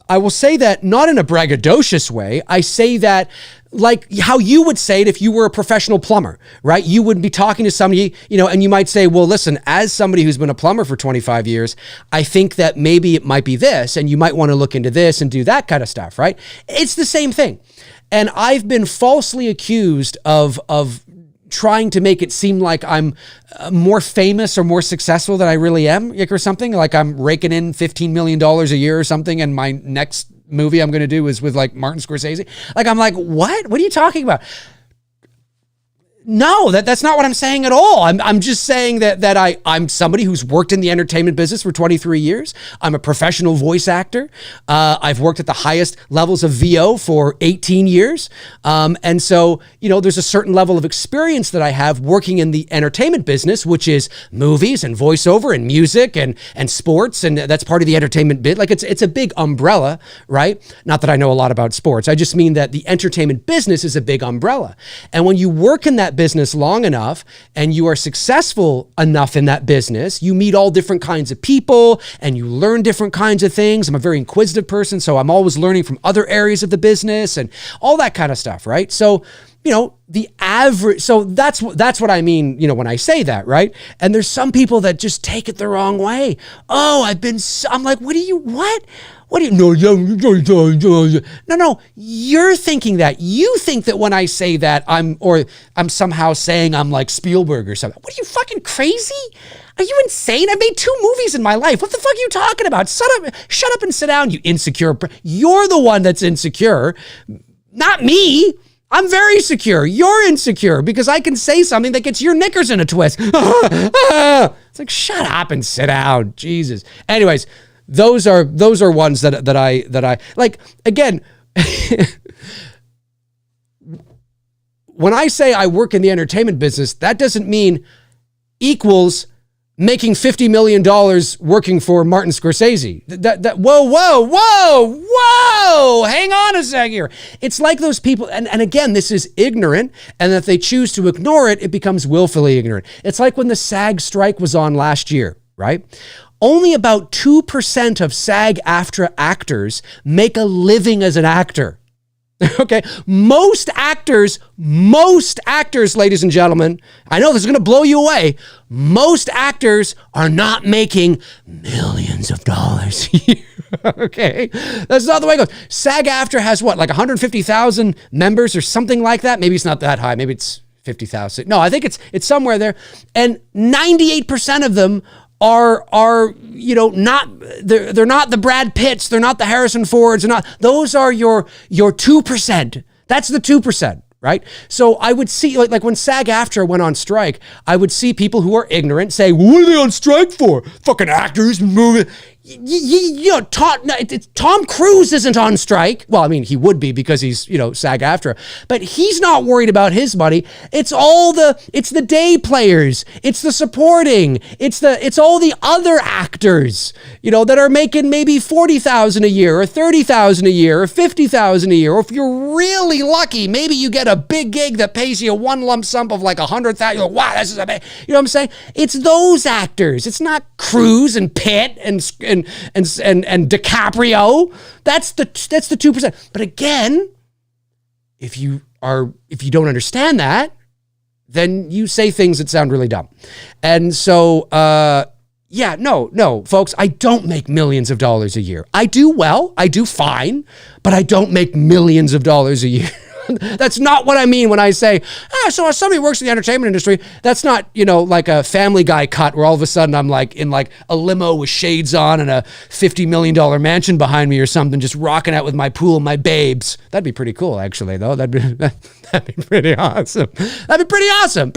I will say that not in a braggadocious way. I say that like how you would say it if you were a professional plumber, right? You would be talking to somebody, and you might say, well, listen, as somebody who's been a plumber for 25 years, I think that maybe it might be this, and you might want to look into this and do that kind of stuff, right? It's the same thing. And I've been falsely accused of trying to make it seem like I'm more famous or more successful than I really am, or something. Like I'm raking in $15 million a year or something, and my next movie I'm going to do is with Martin Scorsese. I'm like, what? What are you talking about? No, that's not what I'm saying at all. I'm just saying that I'm somebody who's worked in the entertainment business for 23 years. I'm a professional voice actor. I've worked at the highest levels of VO for 18 years. And so, there's a certain level of experience that I have working in the entertainment business, which is movies and voiceover and music and sports. And that's part of the entertainment bit. It's a big umbrella, right? Not that I know a lot about sports. I just mean that the entertainment business is a big umbrella. And when you work in that business long enough and you are successful enough in that business, you meet all different kinds of people and you learn different kinds of things. I'm a very inquisitive person, so I'm always learning from other areas of the business and all that kind of stuff, right? So, the average, so that's what I mean, when I say that, right? And there's some people that just take it the wrong way. Oh, I'm like, what? What do you, no, you're thinking that. You think that when I say that, I'm somehow saying I'm like Spielberg or something. What are you, fucking crazy? Are you insane? I made 2 movies in my life. What the fuck are you talking about? Shut up and sit down, you insecure. You're the one that's insecure, not me. I'm very secure. You're insecure because I can say something that gets your knickers in a twist. It's like, shut up and sit down. Jesus. Anyways, those are ones that I like. Again, when I say I work in the entertainment business, that doesn't mean equals making $50 million working for Martin Scorsese. Whoa, hang on a sec here. It's like those people, and again, this is ignorant, and if they choose to ignore it, it becomes willfully ignorant. It's like when the SAG strike was on last year, right? Only about 2% of SAG-AFTRA actors make a living as an actor. Okay, most actors, ladies and gentlemen, I know this is going to blow you away. Most actors are not making millions of dollars a year. Okay, that's not the way it goes. SAG-AFTRA has what, like 150,000 members or something like that? Maybe it's not that high. Maybe it's 50,000. No, I think it's somewhere there. And 98% of them are not, they're not the Brad Pitts, they're not the Harrison Fords, those are your 2%. That's the 2%, right? So I would see, like when SAG-AFTRA went on strike, I would see people who are ignorant say, what are they on strike for? Fucking actors, moving. Tom Cruise isn't on strike. Well, I mean, he would be because he's, SAG-AFTRA, but he's not worried about his money. It's the day players. It's the supporting. It's all the other actors, that are making maybe 40,000 a year or 30,000 a year or 50,000 a year. Or if you're really lucky, maybe you get a big gig that pays you one lump sum of like 100,000. Wow, this is amazing. You know what I'm saying? It's those actors. It's not Cruise and Pitt and DiCaprio. That's the 2%. But again, if you don't understand that, then you say things that sound really dumb. And so no, folks, I don't make millions of dollars a year. I do well, I do fine, but I don't make millions of dollars a year. That's not what I mean when I say, so as somebody who works in the entertainment industry, that's not, like a Family Guy cut where all of a sudden I'm like in like a limo with shades on and a $50 million mansion behind me or something, just rocking out with my pool and my babes. That'd be pretty cool, actually, though. That'd be pretty awesome. That'd be pretty awesome.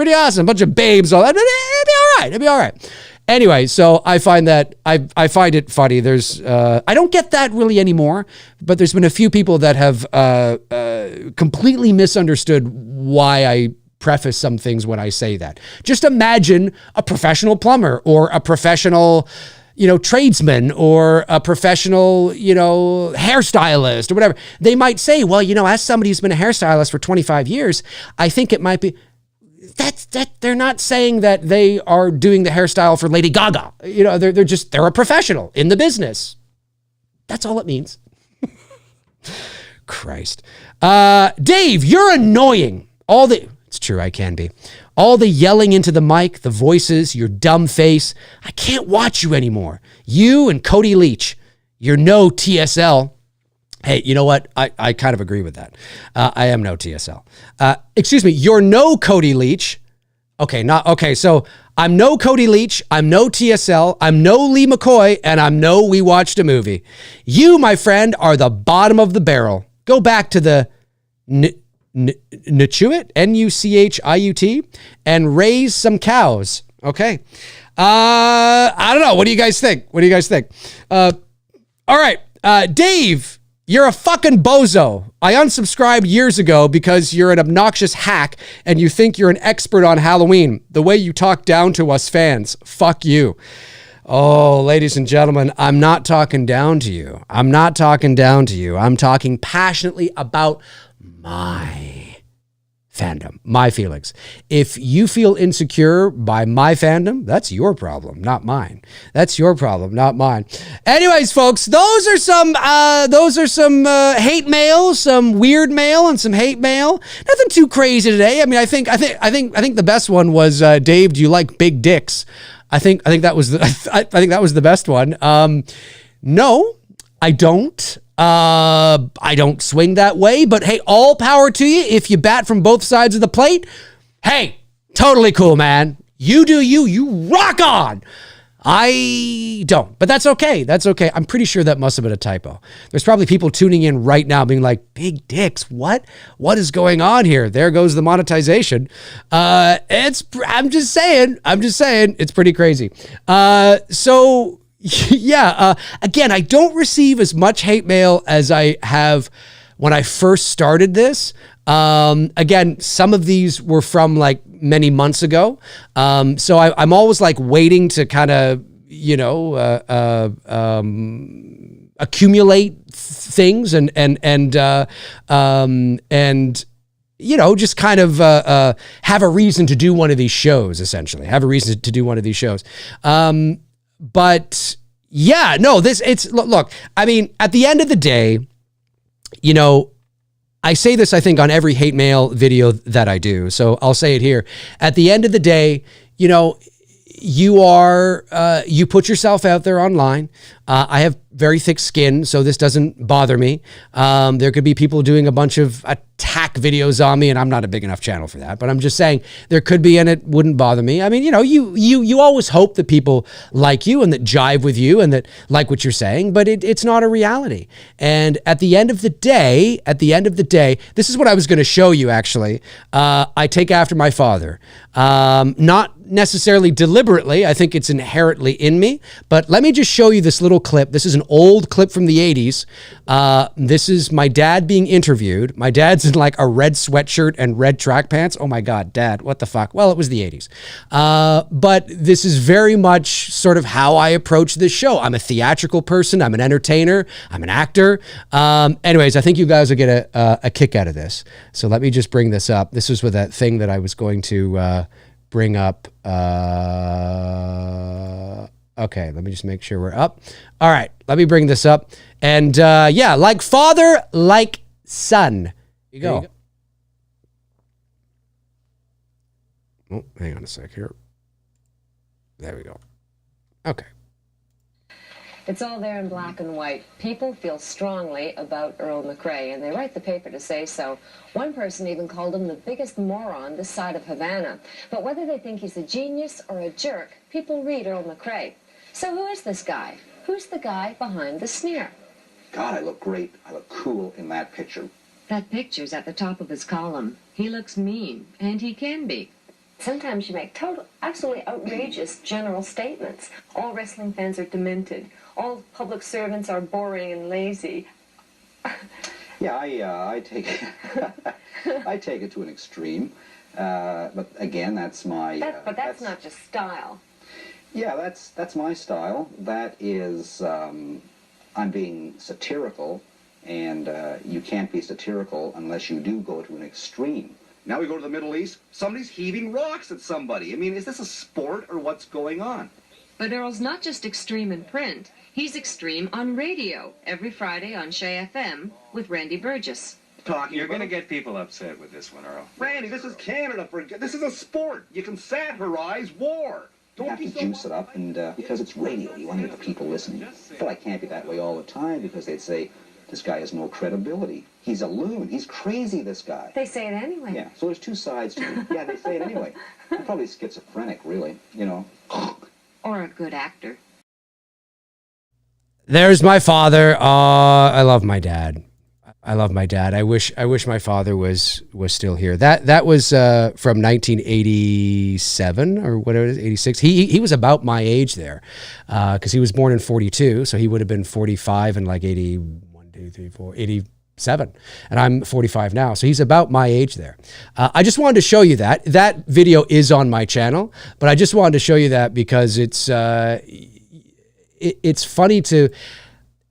Bunch of babes. It'd be all right. Anyway, so I find it funny. There's I don't get that really anymore, but there's been a few people that have completely misunderstood why I preface some things when I say that. Just imagine a professional plumber or a professional, tradesman or a professional, hairstylist or whatever. They might say, well, as somebody who's been a hairstylist for 25 years, I think it might be. They're not saying that they are doing the hairstyle for Lady Gaga. They're a professional in the business. That's all it means. Christ. Dave, you're annoying. It's true, I can be. All the yelling into the mic, the voices, your dumb face. I can't watch you anymore. You and Cody Leach. You're no TSL. Hey, you know what? I kind of agree with that. I am no TSL. Excuse me, you're no Cody Leach. Okay, so I'm no Cody Leach, I'm no TSL, I'm no Lee McCoy, and I'm no We Watched a Movie. You, my friend, are the bottom of the barrel. Go back to the Nuchuit, Nuchiut, and raise some cows. Okay. I don't know. What do you guys think? All right, Dave. You're a fucking bozo. I unsubscribed years ago because you're an obnoxious hack and you think you're an expert on Halloween. The way you talk down to us fans. Fuck you. Oh, ladies and gentlemen, I'm not talking down to you. I'm talking passionately about my fandom, my feelings. If you feel insecure by my fandom, that's your problem, not mine. That's your problem, not mine. Anyways, folks, those are some hate mail, some weird mail, and some hate mail. Nothing too crazy today. I mean, I think the best one was Dave. Do you like big dicks? I think that was the best one. No. I don't. I don't swing that way, but hey, all power to you. If you bat from both sides of the plate, hey, totally cool, man. You do you, you rock on. I don't, but that's okay. That's okay. I'm pretty sure that must have been a typo. There's probably people tuning in right now being like, big dicks, what is going on here? There goes the monetization. I'm just saying, it's pretty crazy. So yeah, again, I don't receive as much hate mail as I have when I first started this. Again, some of these were from like many months ago. So I'm always like waiting to kind of, accumulate things and just kind of have a reason to do one of these shows, essentially. Have a reason to do one of these shows. But yeah, no, look, I mean, at the end of the day, I say this, I think, on every hate mail video that I do. So I'll say it here. At the end of the day, you put yourself out there online. I have very thick skin, so this doesn't bother me. There could be people doing a bunch of attack videos on me, and I'm not a big enough channel for that, but I'm just saying there could be, and it wouldn't bother me. I mean, you always hope that people like you and that jive with you and that like what you're saying, but it's not a reality. And at the end of the day, this is what I was going to show you, actually. I take after my father. Not necessarily deliberately. I think it's inherently in me, but let me just show you this little clip. This is an old clip from the 80s. This is my dad being interviewed. My dad's in like a red sweatshirt and red track pants. Oh my God, Dad, what the fuck? Well, it was the 80s. But this is very much sort of how I approach this show. I'm a theatrical person. I'm an entertainer. I'm an actor. Anyways, I think you guys will get a kick out of this. So let me just bring this up. This was with that thing that I was going to bring up. Okay, let me just make sure we're up. All right, let me bring this up. And yeah, like father, like son. Here you go. Oh, hang on a sec here. There we go. Okay.
It's all there in black and white. People feel strongly about Earl McRae, and they write the paper to say so. One person even called him the biggest moron this side of Havana. But whether they think he's a genius or a jerk, people read Earl McRae. So who is this guy? Who's the guy behind the sneer?
God, I look great. I look cool in that picture.
That picture's at the top of his column. He looks mean, and he can be. Sometimes you make absolutely outrageous general statements. All wrestling fans are demented. All public servants are boring and lazy.
Yeah, I take I take it to an extreme. But again, that's my.
But that's not just style.
Yeah, that's my style. That is, I'm being satirical, and you can't be satirical unless you do go to an extreme. Now we go to the Middle East. Somebody's heaving rocks at somebody. I mean, is this a sport or what's going on?
But Earl's not just extreme in print. He's extreme on radio, every Friday on Shay FM with Randy Burgess.
You're going to get people upset with this one, Earl.
Randy, this is Canada. This is a sport. You can satirize war. You have to juice it up, and because it's radio, you want to get the people listening. But I can't be that way all the time because they'd say, this guy has no credibility. He's a loon. He's crazy, this guy.
They say it anyway.
Yeah, so there's two sides to it. Yeah, they say it anyway. I'm probably schizophrenic, really,
Or a good actor.
There's my father. I love my dad. I love my dad. I wish my father was still here. That was from 1987 or whatever it is, 86. He was about my age there, because he was born in 42, so he would have been 45 in like 87, and I'm 45 now, so he's about my age there. I just wanted to show you that video is on my channel, but I just wanted to show you that because it's funny to.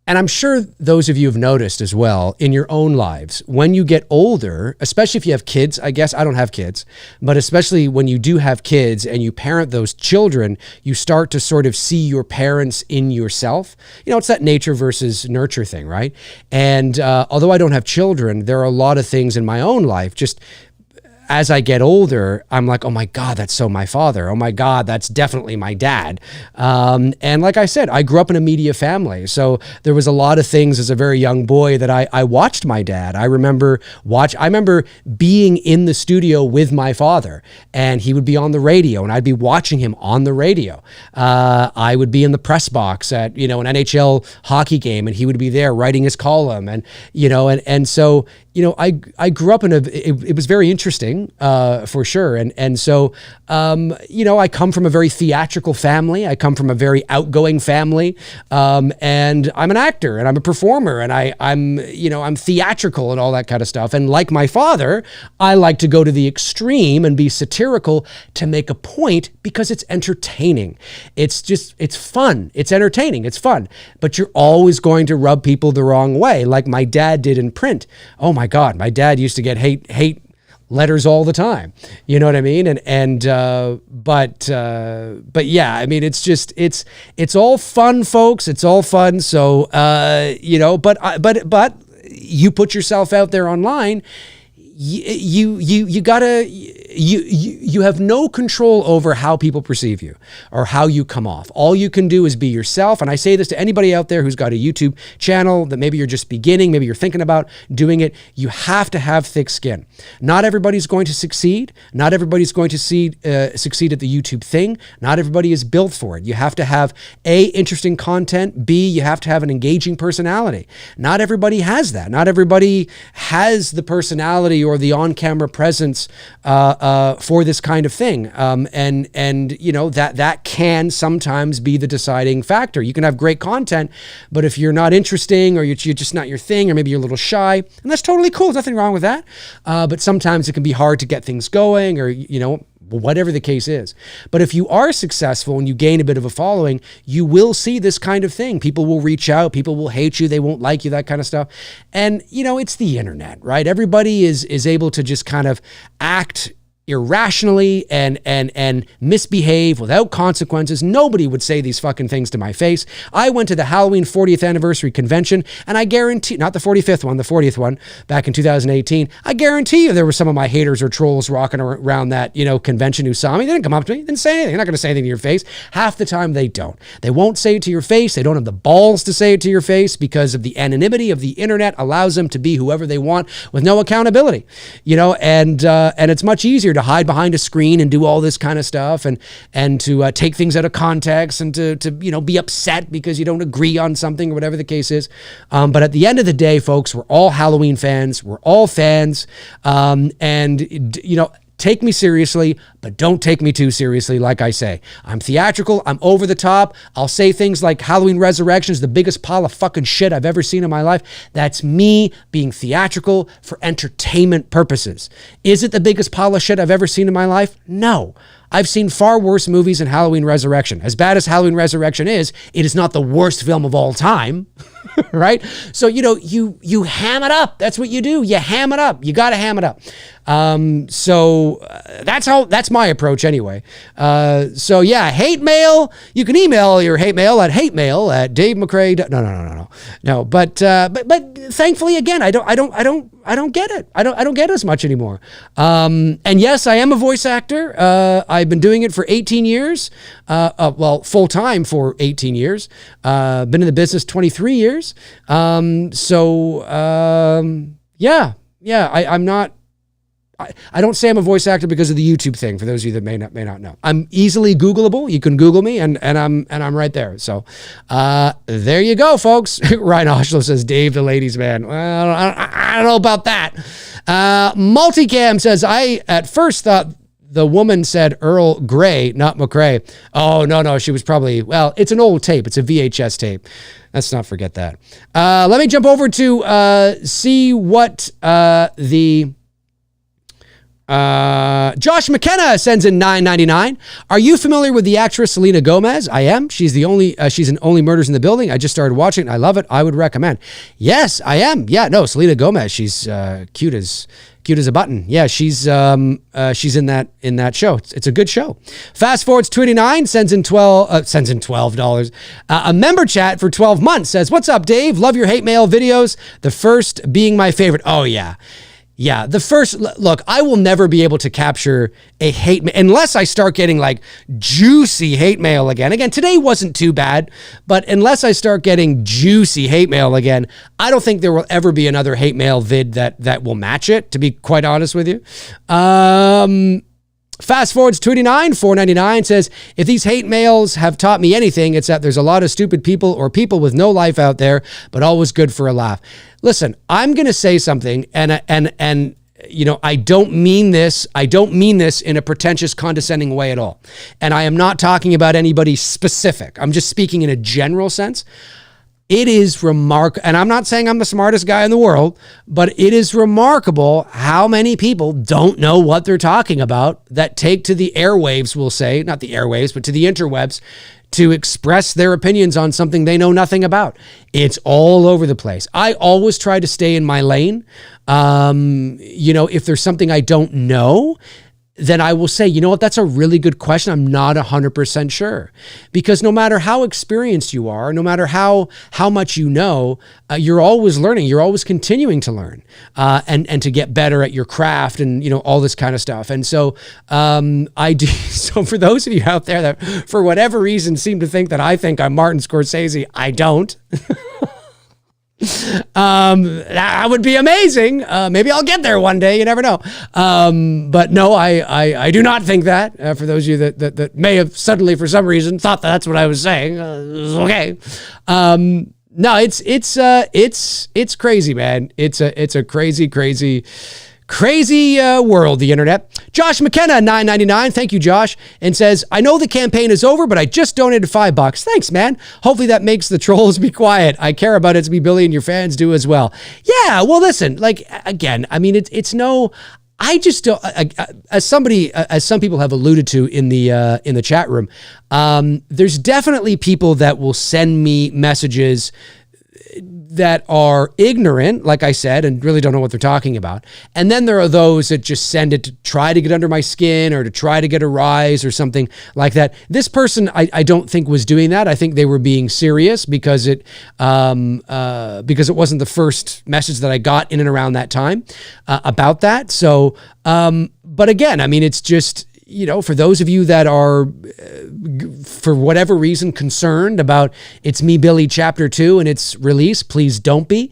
And I'm sure those of you have noticed as well in your own lives, when you get older, especially if you have kids, I guess I don't have kids, but especially when you do have kids and you parent those children, you start to sort of see your parents in yourself. It's that nature versus nurture thing, right? And although I don't have children, there are a lot of things in my own life, just as I get older, I'm like, oh my God, that's so my father. Oh my God, that's definitely my dad. And like I said, I grew up in a media family. So there was a lot of things as a very young boy that I watched my dad. I remember being in the studio with my father, and he would be on the radio and I'd be watching him on the radio. I would be in the press box at, an NHL hockey game, and he would be there writing his column. And, and so, I grew up it was very interesting, for sure. And so, I come from a very theatrical family. I come from a very outgoing family. And I'm an actor and I'm a performer, and I'm theatrical and all that kind of stuff. And like my father, I like to go to the extreme and be satirical to make a point because it's entertaining. It's fun. It's entertaining. It's fun. But you're always going to rub people the wrong way, like my dad did in print. Oh my God, my dad used to get hate letters all the time. You know what I mean? But yeah, I mean, it's all fun, folks. It's all fun. So, but you put yourself out there online, you have no control over how people perceive you or how you come off. All you can do is be yourself. And I say this to anybody out there who's got a YouTube channel that maybe you're just beginning, maybe you're thinking about doing it. You have to have thick skin. Not everybody's going to succeed. Not everybody's going to succeed at the YouTube thing. Not everybody is built for it. You have to have A, interesting content. B, you have to have an engaging personality. Not everybody has that. Not everybody has the personality or the on-camera presence for this kind of thing. That can sometimes be the deciding factor. You can have great content, but if you're not interesting or you're just not your thing, or maybe you're a little shy, and that's totally cool. There's nothing wrong with that. But sometimes it can be hard to get things going, or, whatever the case is. But if you are successful and you gain a bit of a following, you will see this kind of thing. People will reach out, people will hate you, they won't like you, that kind of stuff. And, it's the internet, right? Everybody is able to just kind of act irrationally and misbehave without consequences. Nobody would say these fucking things to my face. I went to the Halloween 40th anniversary convention, and I guarantee, not the 45th one, the 40th one back in 2018, I guarantee you there were some of my haters or trolls rocking around that, convention who saw me. They didn't come up to me, didn't say anything. They're not going to say anything to your face. Half the time they don't. They won't say it to your face. They don't have the balls to say it to your face because of the anonymity of the internet allows them to be whoever they want with no accountability, and it's much easier to hide behind a screen and do all this kind of stuff and to take things out of context and to be upset because you don't agree on something or whatever the case is. But at the end of the day, folks, we're all Halloween fans. We're all fans. Take me seriously, but don't take me too seriously. Like I say, I'm theatrical. I'm over the top. I'll say things like Halloween Resurrection is the biggest pile of fucking shit I've ever seen in my life. That's me being theatrical for entertainment purposes. Is it the biggest pile of shit I've ever seen in my life? No. I've seen far worse movies than Halloween Resurrection. As bad as Halloween Resurrection is, it is not the worst film of all time, right? So, you ham it up. That's what you do. You ham it up. You got to ham it up. That's my approach anyway. Hate mail. You can email your hate mail at hatemail@davemcrae. No. But thankfully, again, I don't get it. I don't get as much anymore. And yes, I am a voice actor. I've been doing it for 18 years. Full time for 18 years. Been in the business 23 years. I'm not. I don't say I'm a voice actor because of the YouTube thing. For those of you that may not know, I'm easily Googleable. You can Google me, and I'm right there. So there you go, folks. Ryan Oshlow says, Dave, the ladies' man. Well, I don't know about that. Multicam says, I at first thought the woman said Earl Grey, not McRae. Oh, no, she was probably, it's an old tape. It's a VHS tape. Let's not forget that. Let me jump over to see what Josh McKenna sends in $9.99. Are you familiar with the actress Selena Gomez? I am. She's in Only Murders in the Building. I just started watching it. I love it. I would recommend. Yes, I am. Yeah, no, Selena Gomez. She's cute as a button. Yeah, she's in that show. It's a good show. Fast Forwards 29 sends in $12. A member chat for 12 months says, "What's up, Dave? Love your hate mail videos. The first being my favorite." Oh yeah. Yeah, look, I will never be able to capture a hate unless I start getting like juicy hate mail again. Again, today wasn't too bad, but unless I start getting juicy hate mail again, I don't think there will ever be another hate mail vid that will match it, to be quite honest with you. Fast forwards to 499 says, if these hate mails have taught me anything, it's that there's a lot of stupid people or people with no life out there, but always good for a laugh. Listen, I'm going to say something and you know, I don't mean this in a pretentious, condescending way at all. And I am not talking about anybody specific. I'm just speaking in a general sense. It is remarkable, and I'm not saying I'm the smartest guy in the world, but it is remarkable how many people don't know what they're talking about that take to the airwaves, we'll say, not the airwaves, but to the interwebs to express their opinions on something they know nothing about. It's all over the place. I always try to stay in my lane. You know, if there's something I don't know, then I will say, you know what, that's a really good question. I'm not 100% sure. Because no matter how experienced you are, no matter how much you know, you're always learning. You're always continuing to learn and to get better at your craft and, you know, all this kind of stuff. And so I do. So for those of you out there that for whatever reason seem to think that I think I'm Martin Scorsese, I don't. That would be amazing. Maybe I'll get there one day. You never know. But no, I do not think that. For those of you that may have suddenly, for some reason, thought that's what I was saying. Okay. No, it's crazy, man. It's a crazy world, the internet. Josh McKenna, $9.99. Thank you, Josh. And says, I know the campaign is over, but I just donated $5. Thanks, man. Hopefully that makes the trolls be quiet. I care about it to be Billy and your fans do as well. Yeah, well, listen, like, again, I mean, it's no, I just don't, as some people have alluded to in the chat room, there's definitely people that will send me messages that are ignorant, like I said, and really don't know what they're talking about. And then there are those that just send it to try to get under my skin or to try to get a rise or something like that. This person, I don't think was doing that. I think they were being serious because it wasn't the first message that I got in and around that time about that. So, but again, I mean, it's just, you know, for those of you that are, for whatever reason, concerned about It's Me, Billy Chapter 2 and its release, please don't be.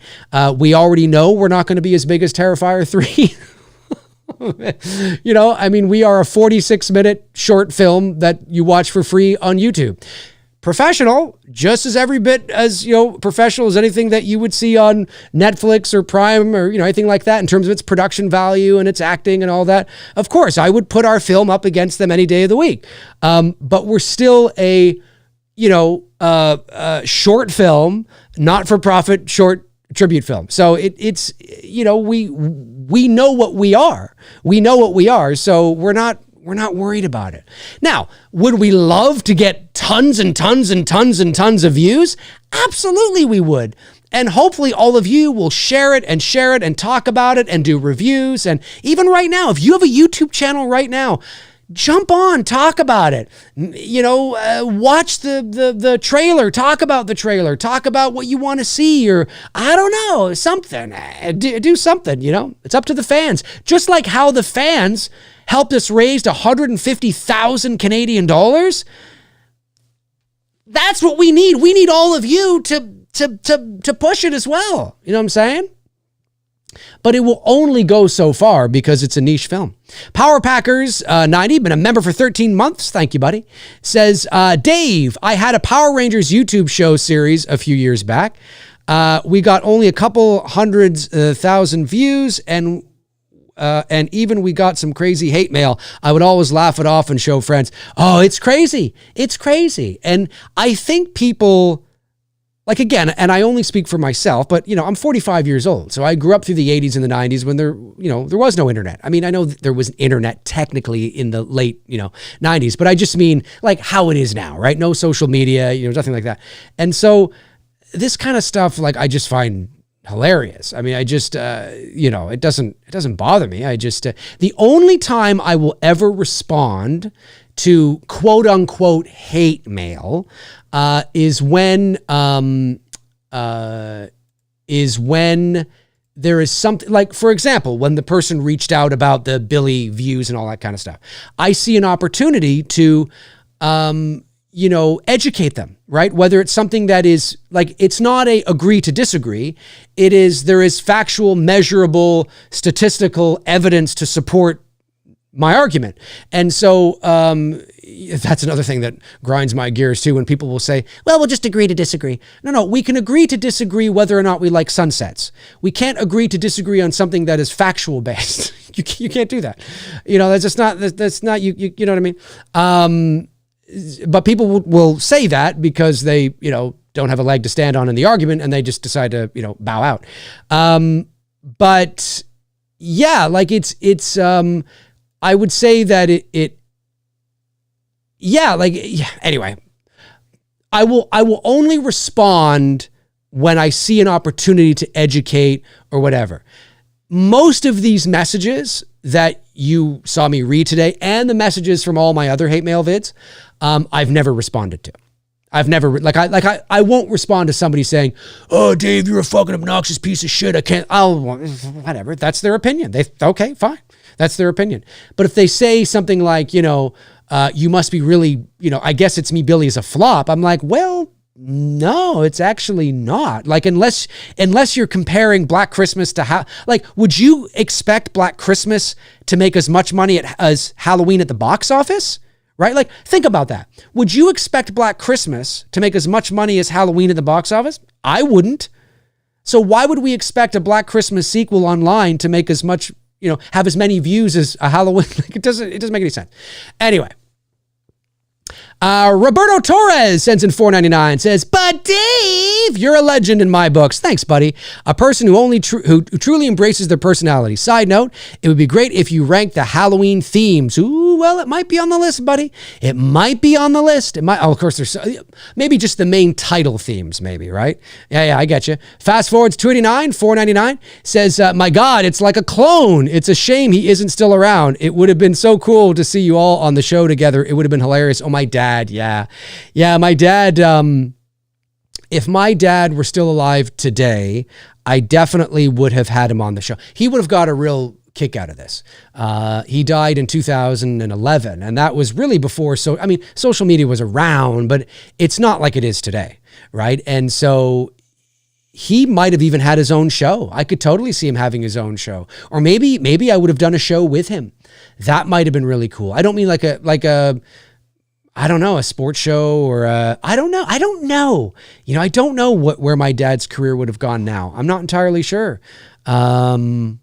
We already know we're not going to be as big as Terrifier 3. You know, I mean, we are a 46-minute short film that you watch for free on YouTube. Professional, just as every bit as, you know, professional as anything that you would see on Netflix or Prime or, you know, anything like that in terms of its production value and its acting and all that. Of course, I would put our film up against them any day of the week. But we're still a, you know, short film, not-for-profit short tribute film. So it's, you know, we know what we are. We know what we are. So we're not worried about it. Now, would we love to get tons and tons and tons and tons of views? Absolutely we would. And hopefully all of you will share it and talk about it and do reviews. And even right now, if you have a YouTube channel right now, jump on, talk about it. You know, watch the trailer, talk about the trailer, talk about what you want to see, or I don't know, something. Do something, you know. It's up to the fans. Just like how the fans helped us raise 150,000 Canadian dollars. That's what we need. We need all of you to push it as well. You know what I'm saying? But it will only go so far because it's a niche film. Power Packers 90, been a member for 13 months. Thank you, buddy. Says, Dave, I had a Power Rangers YouTube show series a few years back. We got only a couple hundreds thousand views, and even we got some crazy hate mail. I would always laugh it off and show friends. Oh, it's crazy. It's crazy. And I think people, like, again, and I only speak for myself, but, you know, I'm 45 years old. So I grew up through the 80s and the 90s when there was no internet. I mean, I know there was internet technically in the late, 90s, but I just mean like how it is now, right? No social media, nothing like that. And so this kind of stuff, like, I just find hilarious. I mean, I just, it doesn't bother me. I just, the only time I will ever respond to quote unquote hate mail is when there is something like, for example, when the person reached out about the Billy views and all that kind of stuff, I see an opportunity to, educate them, right? Whether it's something that is like, it's not a agree to disagree. There is factual, measurable, statistical evidence to support my argument. And so that's another thing that grinds my gears too, when people will say, well, we'll just agree to disagree. No, we can agree to disagree whether or not we like sunsets. We can't agree to disagree on something that is factual based. You can't do that. That's not, you know what I mean? But people will say that because they, don't have a leg to stand on in the argument, and they just decide to, bow out. But yeah, like it's I would say that anyway, I will only respond when I see an opportunity to educate or whatever. Most of these messages that you saw me read today, and the messages from all my other hate mail vids, I've never responded to. I've never, I won't respond to somebody saying, oh, Dave, you're a fucking obnoxious piece of shit. Whatever. That's their opinion. Okay, fine. That's their opinion. But if they say something like, you must be really, I guess it's me, Billy, is a flop. I'm like, well, no, it's actually not. Like, unless you're comparing Black Christmas to would you expect Black Christmas to make as much money as Halloween at the box office? Right? Like, think about that. Would you expect Black Christmas to make as much money as Halloween at the box office? I wouldn't. So why would we expect a Black Christmas sequel online to make as much, have as many views as a Halloween? It doesn't make any sense. Anyway. Roberto Torres sends in $4.99, says, but Dave, you're a legend in my books. Thanks, buddy. A person who truly embraces their personality. Side note, it would be great if you ranked the Halloween themes. Ooh, well, it might be on the list, buddy. It might be on the list. It might. Oh, of course, there's maybe just the main title themes, maybe, right? Yeah, I get you. Fast forwards $2.89, says, my God, it's like a clone. It's a shame he isn't still around. It would have been so cool to see you all on the show together. It would have been hilarious. Oh, my dad. Yeah, my dad, if my dad were still alive today, I definitely would have had him on the show. He would have got a real kick out of this. He died in 2011, and that was really before. Social media was around, but it's not like it is today, right? And so he might have even had his own show. I could totally see him having his own show, or maybe I would have done a show with him. That might have been really cool. I don't mean like a I don't know, a sports show or I don't know. I don't know where my dad's career would have gone now. I'm not entirely sure. I don't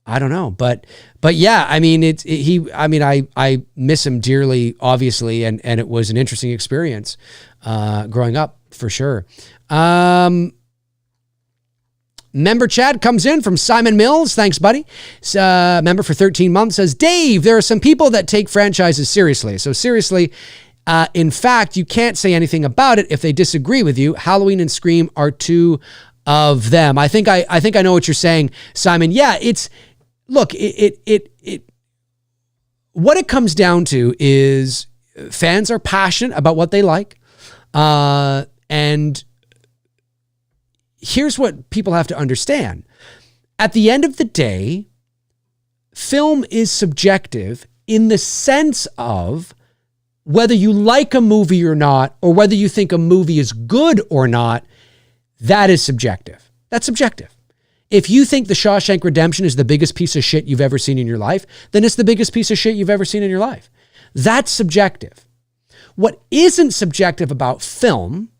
know, but yeah, I mean, I miss him dearly, obviously. And it was an interesting experience, growing up for sure. Member chat comes in from Simon Mills. Thanks, buddy. Member for 13 months says, Dave, there are some people that take franchises seriously. So seriously, in fact, you can't say anything about it if they disagree with you. Halloween and Scream are two of them. I think I know what you're saying, Simon. Yeah, what it comes down to is fans are passionate about what they like. And here's what people have to understand. At the end of the day, film is subjective in the sense of whether you like a movie or not, or whether you think a movie is good or not. That is subjective. That's subjective. If you think The Shawshank Redemption is the biggest piece of shit you've ever seen in your life, then it's the biggest piece of shit you've ever seen in your life. That's subjective. What isn't subjective about film,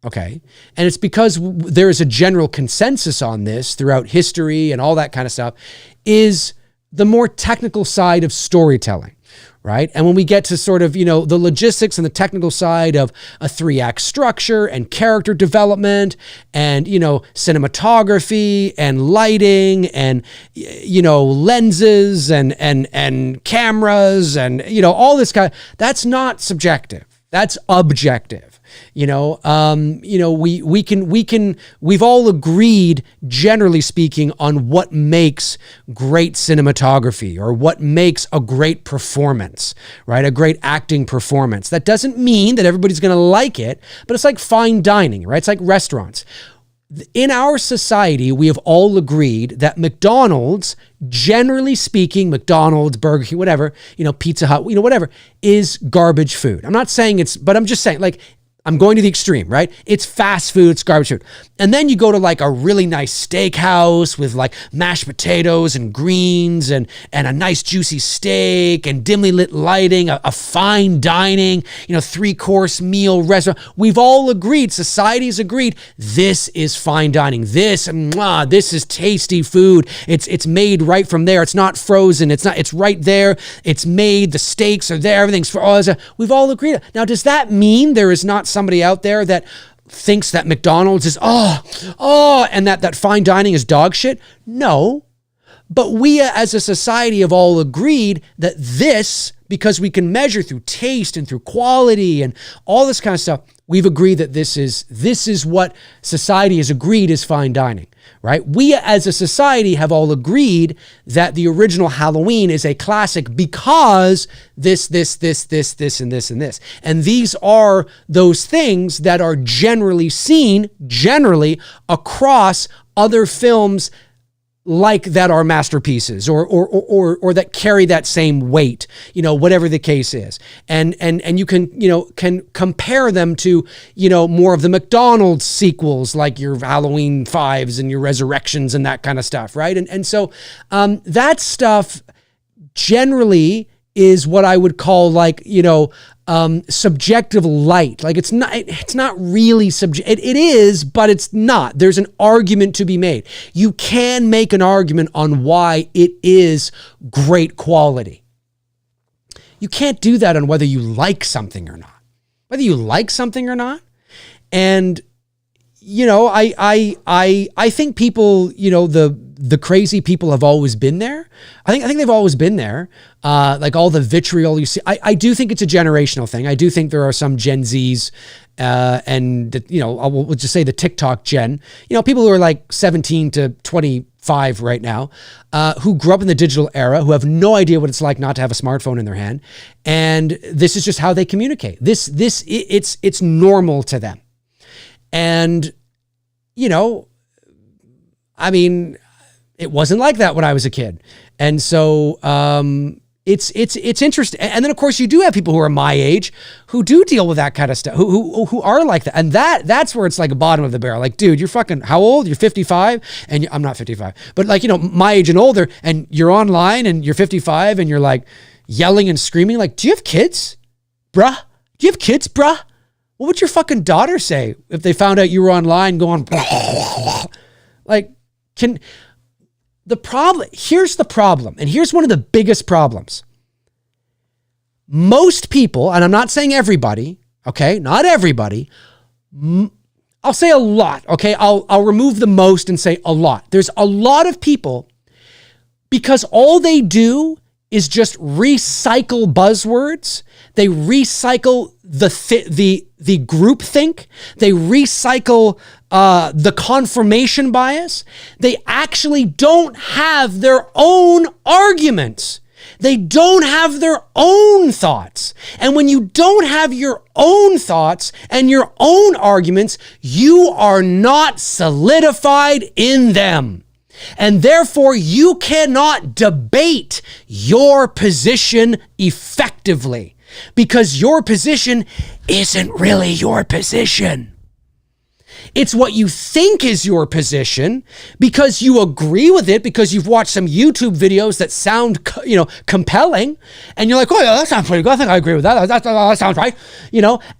okay, and it's because there is a general consensus on this throughout history and all that kind of stuff, is the more technical side of storytelling, right? And when we get to sort of, the logistics and the technical side of a 3-act structure and character development and, cinematography and lighting and, lenses and cameras and, all this that's not subjective. That's objective. We've all agreed, generally speaking, on what makes great cinematography or what makes a great performance, right? A great acting performance. That doesn't mean that everybody's going to like it, but it's like fine dining, right? It's like restaurants. in our society, we have all agreed that McDonald's, generally speaking, McDonald's, Burger King, whatever, Pizza Hut, whatever, is garbage food. I'm not saying but I'm just saying, like, I'm going to the extreme, right? It's fast food, it's garbage food. And then you go to like a really nice steakhouse with like mashed potatoes and greens and a nice juicy steak and dimly lit lighting, a fine dining, 3-course meal restaurant. We've all agreed, society's agreed, this is fine dining. This is tasty food. It's made right from there. It's not frozen. It's right there. It's made. The steaks are there. Everything's for all. We've all agreed. Now, does that mean there is not somebody out there that thinks that McDonald's is and that fine dining is dog shit? No. But we as a society have all agreed that this, because we can measure through taste and through quality and all this kind of stuff, we've agreed that this is what society has agreed is fine dining, right? We as a society have all agreed that the original Halloween is a classic because this, and this, and this. And these are those things that are generally seen, across other films like that are masterpieces or that carry that same weight, whatever the case is. And you can compare them to, more of the McDonald's sequels, like your Halloween 5s and your Resurrections and that kind of stuff, right? And so that stuff generally is what I would call like, subjective light. Like it's not really subjective. It is, but it's not. There's an argument to be made. You can make an argument on why it is great quality. You can't do that on whether you like something or not. Whether you like something or not. And I think people, the crazy people have always been there. I think they've always been there. Like all the vitriol you see. I do think it's a generational thing. I do think there are some Gen Zs we'll just say the TikTok gen, people who are like 17 to 25 right now, who grew up in the digital era, who have no idea what it's like not to have a smartphone in their hand. And this is just how they communicate. It's normal to them. And, it wasn't like that when I was a kid. And so it's interesting. And then, of course, you do have people who are my age who do deal with that kind of stuff, who are like that. And that's where it's like a bottom of the barrel. Like, dude, you're fucking, how old? You're 55? And I'm not 55. But like, my age and older, and you're online and you're 55 and you're like yelling and screaming. Like, do you have kids? Bruh? Do you have kids, bruh? What would your fucking daughter say if they found out you were online going, like, here's the problem, and here's one of the biggest problems. Most people, and I'm not saying everybody, okay, not everybody, I'll say a lot, okay, I'll remove the most and say a lot. There's a lot of people, because all they do is just recycle buzzwords. They recycle the groupthink. They recycle the confirmation bias. They actually don't have their own arguments. They don't have their own thoughts. And when you don't have your own thoughts and your own arguments, you are not solidified in them. And therefore, you cannot debate your position effectively because your position isn't really your position. It's what you think is your position because you agree with it because you've watched some YouTube videos that sound, compelling. And you're like, oh yeah, that sounds pretty good. I think I agree with that. That sounds right.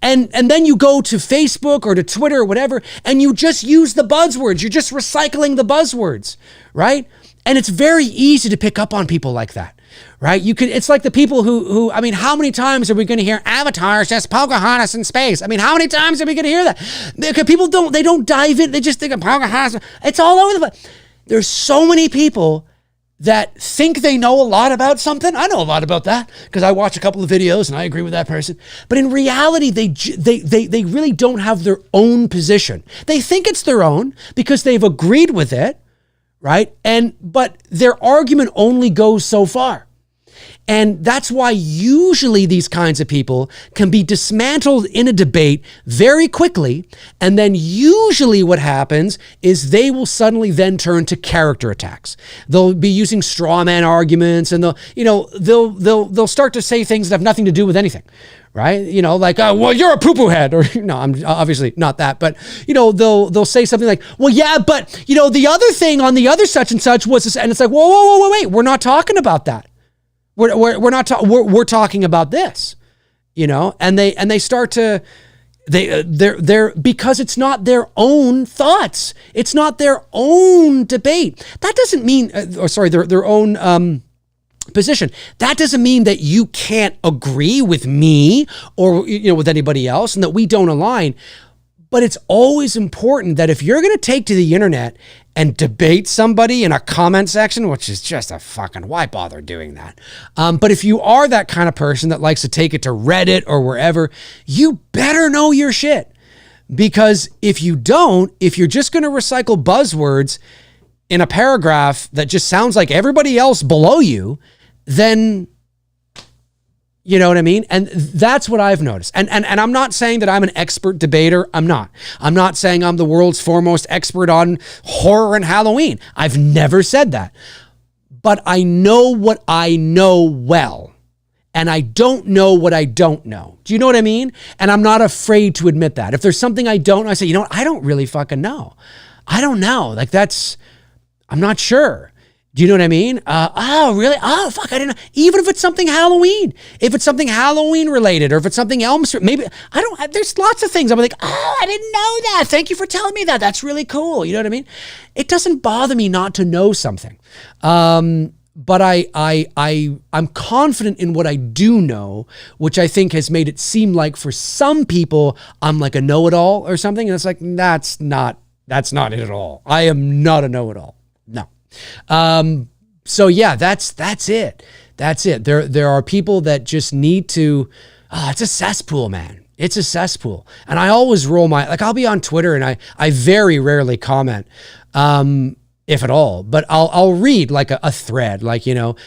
And then you go to Facebook or to Twitter or whatever, and you just use the buzzwords. You're just recycling the buzzwords, right? And it's very easy to pick up on people like that, right? It's like the people who how many times are we going to hear Avatar is just Pocahontas in space? How many times are we going to hear that? Because people don't dive in. They just think of Pocahontas. It's all over the place. There's so many people that think they know a lot about something. I know a lot about that because I watch a couple of videos and I agree with that person. But in reality, they really don't have their own position. They think it's their own because they've agreed with it. Right? But their argument only goes so far. And that's why usually these kinds of people can be dismantled in a debate very quickly. And then usually what happens is they will suddenly then turn to character attacks. They'll be using straw man arguments, and they'll start to say things that have nothing to do with anything. Right? Like, well, you're a poo-poo head, or, no, I'm obviously not that, but, they'll say something like, well, yeah, but, the other thing on the other such and such was this, and it's like, whoa, wait, we're not talking about that. We're talking about this, and they start to, they're because it's not their own thoughts. It's not their own debate. That doesn't mean, their own, position. That doesn't mean that you can't agree with me or, with anybody else, and that we don't align. But it's always important that if you're going to take to the internet and debate somebody in a comment section, which is just why bother doing that? But if you are that kind of person that likes to take it to Reddit or wherever, you better know your shit. Because if you don't, if you're just going to recycle buzzwords in a paragraph that just sounds like everybody else below you, then, you know what I mean? And that's what I've noticed. And I'm not saying that I'm an expert debater. I'm not. I'm not saying I'm the world's foremost expert on horror and Halloween. I've never said that. But I know what I know well. And I don't know what I don't know. Do you know what I mean? And I'm not afraid to admit that. If there's something I don't know, I say, I don't really fucking know. I don't know. Like I'm not sure. Do you know what I mean? Oh, really? Oh, fuck, I didn't know. Even if it's something Halloween, if it's something Halloween related, or if it's something Elm Street, maybe, there's lots of things. I'm like, oh, I didn't know that. Thank you for telling me that. That's really cool. You know what I mean? It doesn't bother me not to know something. But I'm confident in what I do know, which I think has made it seem like for some people, I'm like a know-it-all or something. And it's like, that's not it at all. I am not a know-it-all. No. So yeah, that's it. That's it. There are people that just need to, it's a cesspool, man. It's a cesspool. And I always roll I'll be on Twitter and I very rarely comment, if at all, but I'll read like a thread, like,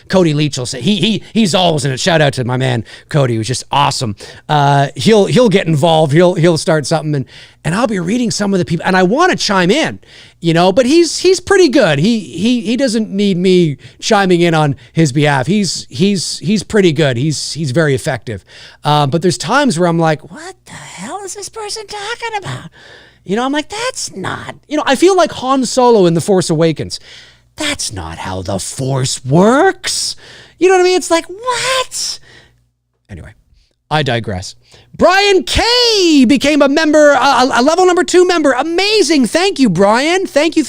Cody Leach will say, he's always in it. Shout out to my man, Cody, who's just awesome. He'll get involved. He'll start something and I'll be reading some of the people and I want to chime in, but he's pretty good. He doesn't need me chiming in on his behalf. He's pretty good. He's very effective. But there's times where I'm like, what the hell is this person talking about? I'm like, that's not, I feel like Han Solo in The Force Awakens. That's not how the Force works. You know what I mean? It's like, what? Anyway, I digress. Brian K became a member, a level number 2 member. Amazing. Thank you, Brian. Thank you.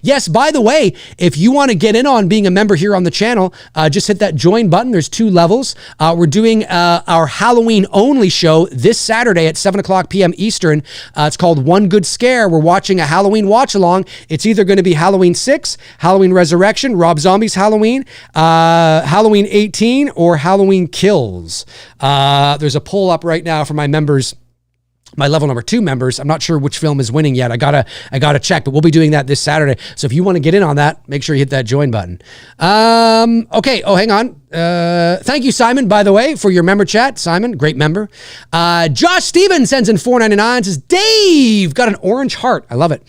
Yes, by the way, if you want to get in on being a member here on the channel, just hit that join button. There's 2 levels. We're doing our Halloween only show this Saturday at 7:00 p.m. Eastern. It's called One Good Scare. We're watching a Halloween watch along. It's either going to be Halloween 6, Halloween Resurrection, Rob Zombie's Halloween, Halloween 18, or Halloween Kills. There's a poll up right now for my members, my level number 2 members. I'm not sure which film is winning yet. I gotta check, but we'll be doing that this Saturday. So if you want to get in on that, make sure you hit that join button. Okay. Oh, hang on. Thank you, Simon, by the way, for your member chat. Simon, great member. Josh Stevens sends in $4.99, says, Dave, got an orange heart. I love it.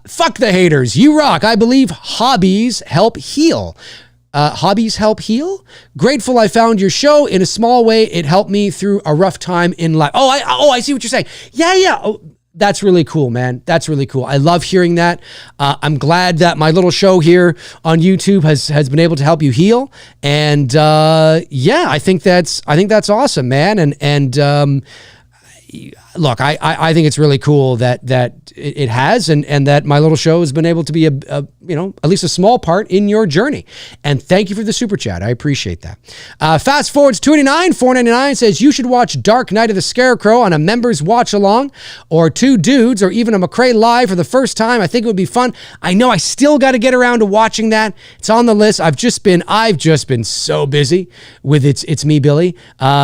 Fuck the haters. You rock. I believe hobbies help heal. Hobbies help heal. Grateful I found your show. In a small way, it helped me through a rough time in life. I see what you're saying. Yeah. Oh, that's really cool, man. That's really cool. I love hearing that. I'm glad that my little show here on YouTube has been able to help you heal. And yeah, I think that's awesome, man. And look, I think it's really cool that it has, and that my little show has been able to be a at least a small part in your journey. And thank you for the super chat. I appreciate that. Fast forwards 289, $4.99 says you should watch Dark Night of the Scarecrow on a members watch along, or 2 dudes, or even a McRae live for the first time. I think it would be fun. I know I still got to get around to watching that. It's on the list. I've just been so busy with It's Me Billy,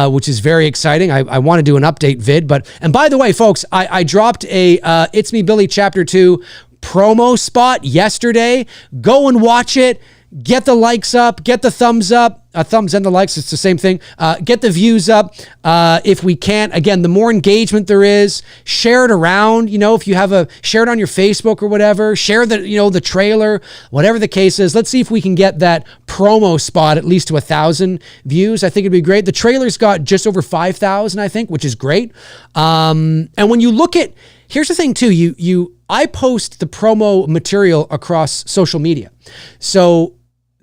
which is very exciting. I want to do an update vid, and by the way, folks, I dropped a It's Me Billy Chapter 2 promo spot yesterday. Go and watch it. Get the likes up. Get the thumbs up. thumbs and the likes. It's the same thing. Get the views up. If we can't, again, the more engagement there is, share it around. If you have share it on your Facebook or whatever, share the trailer, whatever the case is. Let's see if we can get that promo spot at least to 1,000 views. I think it'd be great. The trailer's got just over 5,000, I think, which is great. And when you look at, here's the thing too, I post the promo material across social media. So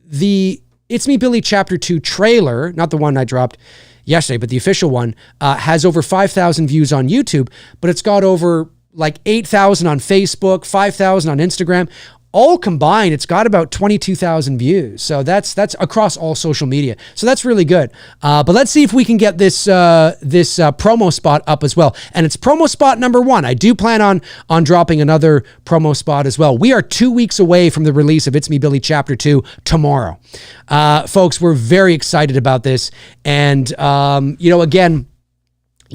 the It's Me Billy Chapter 2 trailer, not the one I dropped yesterday, but the official one, has over 5,000 views on YouTube, but it's got over like 8,000 on Facebook, 5,000 on Instagram. All combined, it's got about 22,000 views. So that's across all social media. So that's really good. But let's see if we can get this promo spot up as well. And it's promo spot number 1. I do plan on dropping another promo spot as well. We are 2 weeks away from the release of It's Me Billy Chapter 2 tomorrow. Folks, we're very excited about this. And, again,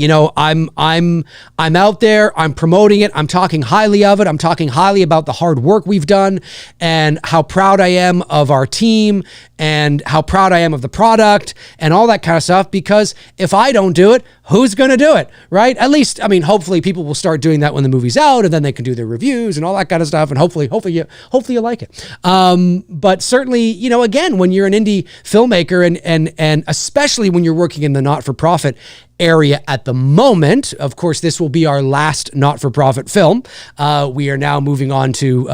I'm out there, I'm promoting it, I'm talking highly of it, I'm talking highly about the hard work we've done and how proud I am of our team and how proud I am of the product and all that kind of stuff, because if I don't do it, who's going to do it, right? At least, hopefully people will start doing that when the movie's out, and then they can do their reviews and all that kind of stuff, and hopefully you like it. But certainly, again, when you're an indie filmmaker and especially when you're working in the not-for-profit area at the moment, of course, this will be our last not-for-profit film. We are now moving on to,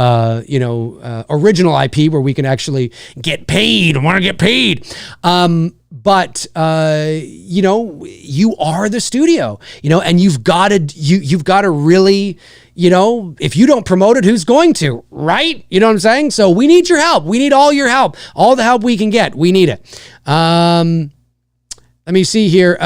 original IP where we can actually get paid. I want to get paid. But you are the studio, and you've got to really, if you don't promote it, who's going to, right? You know what I'm saying? So we need your help. We need all your help, all the help we can get. We need it. Let me see here.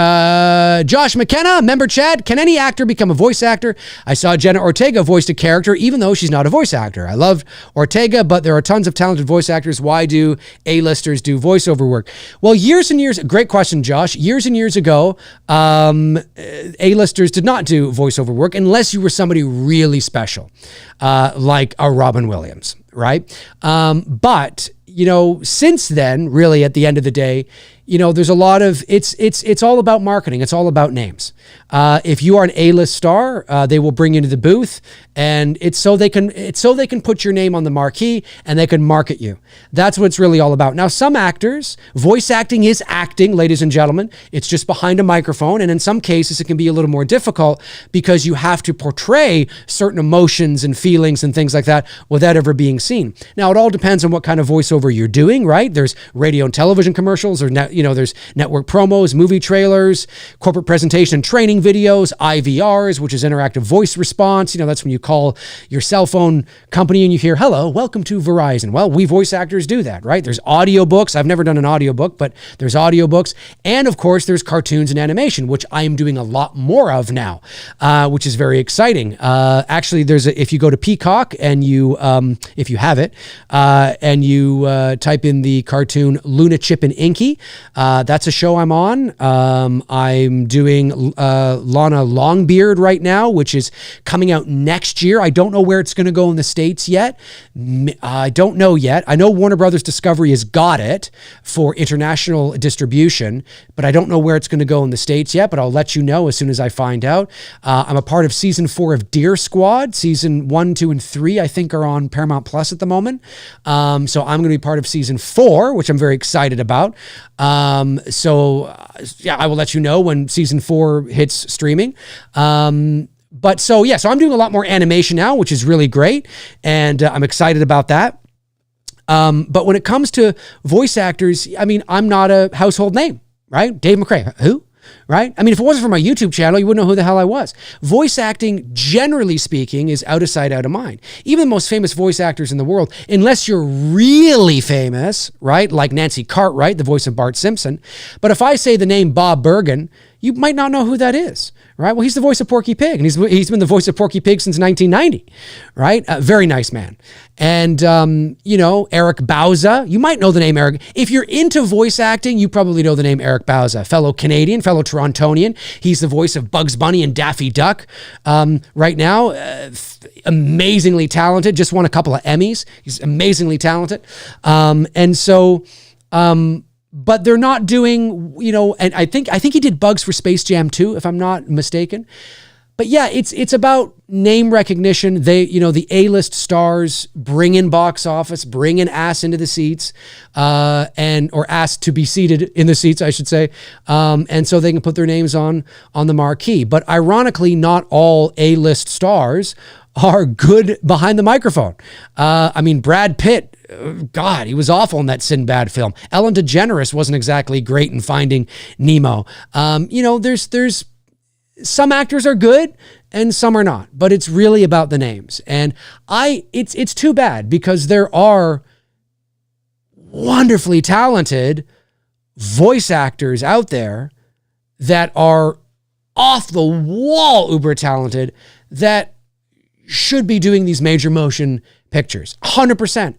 Josh McKenna, member Chad, can any actor become a voice actor? I saw Jenna Ortega voiced a character, even though she's not a voice actor. I love Ortega, but there are tons of talented voice actors. Why do A-listers do voiceover work? Well, years and years, great question, Josh. Years and years ago, A-listers did not do voiceover work unless you were somebody really special, like a Robin Williams, right? But, since then, really at the end of the day, there's a lot of, it's all about marketing. It's all about names. If you are an A-list star, they will bring you into the booth, and it's so they can put your name on the marquee and they can market you. That's what it's really all about. Now, some actors, voice acting is acting, ladies and gentlemen. It's just behind a microphone. And in some cases, it can be a little more difficult because you have to portray certain emotions and feelings and things like that without ever being seen. Now, it all depends on what kind of voiceover you're doing, right? There's radio and television commercials, or there's network promos, movie trailers, corporate presentation and training videos, IVRs, which is interactive voice response. That's when you call your cell phone company and you hear, hello, welcome to Verizon. Well, we voice actors do that, right? There's audiobooks. I've never done an audiobook, but there's audiobooks. And of course, there's cartoons and animation, which I am doing a lot more of now, which is very exciting. Actually, if you go to Peacock and you, if you have it, and you type in the cartoon Luna Chip and Inky, that's a show I'm on. I'm doing Lana Longbeard right now, which is coming out next year. I don't know where it's going to go in the States yet. I don't know yet. I know Warner Brothers Discovery has got it for international distribution, but I don't know where it's going to go in the States yet, but I'll let you know as soon as I find out. I'm a part of season 4 of Deer Squad. Season 1, 2, and 3, I think, are on Paramount Plus at the moment. So I'm going to be part of season 4, which I'm very excited about. I will let you know when season 4 hits streaming. So I'm doing a lot more animation now, which is really great. And I'm excited about that. But when it comes to voice actors, I'm not a household name, right? Dave McRae, who? Right? If it wasn't for my YouTube channel, you wouldn't know who the hell I was. Voice acting, generally speaking, is out of sight, out of mind. Even the most famous voice actors in the world, unless you're really famous, right? Like Nancy Cartwright, the voice of Bart Simpson. But if I say the name Bob Bergen, you might not know who that is, right? Well, he's the voice of Porky Pig, and he's been the voice of Porky Pig since 1990, right? Very nice man. And, Eric Bauza, you might know the name Eric. If you're into voice acting, you probably know the name Eric Bauza, fellow Canadian, fellow Torontonian. He's the voice of Bugs Bunny and Daffy Duck right now. Amazingly talented, just won a couple of Emmys. He's amazingly talented. but they're not doing, and I think he did Bugs for Space Jam too, if I'm not mistaken. But yeah, it's about name recognition. They, the A-list stars bring in box office, bring in ass into the seats, or ass to be seated in the seats, I should say. And so they can put their names on the marquee. But ironically, not all A-list stars are good behind the microphone. Brad Pitt, God, he was awful in that Sinbad film. Ellen DeGeneres wasn't exactly great in Finding Nemo. There's some actors are good and some are not, but it's really about the names. And it's too bad because there are wonderfully talented voice actors out there that are off the wall uber talented that should be doing these major motion pictures, 100%.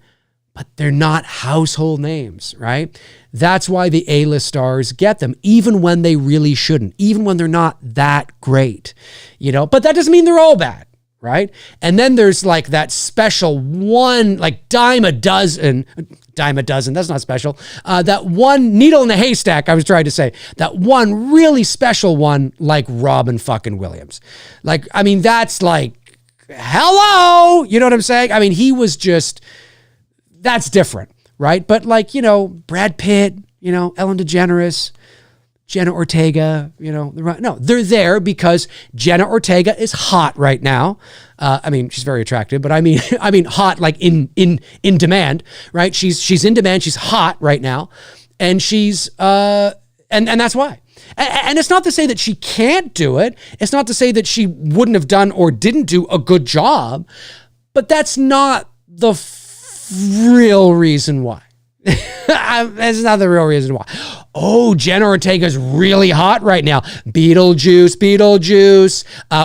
But they're not household names, right? That's why the A-list stars get them, even when they really shouldn't, even when they're not that great, But that doesn't mean they're all bad, right? And then there's like that special one, like dime a dozen, that's not special. That one needle in the haystack, I was trying to say, that one really special one like Robin fucking Williams. That's like, hello, you know what I'm saying? He was just... That's different, right? But Brad Pitt, Ellen DeGeneres, Jenna Ortega, they're there because Jenna Ortega is hot right now. She's very attractive, but hot like in demand, right? She's in demand. She's hot right now, and she's and that's why. And it's not to say that she can't do it. It's not to say that she wouldn't have done or didn't do a good job, but that's not the real reason why. That's not the real reason why. Oh, Jenna Ortega's really hot right now. Beetlejuice,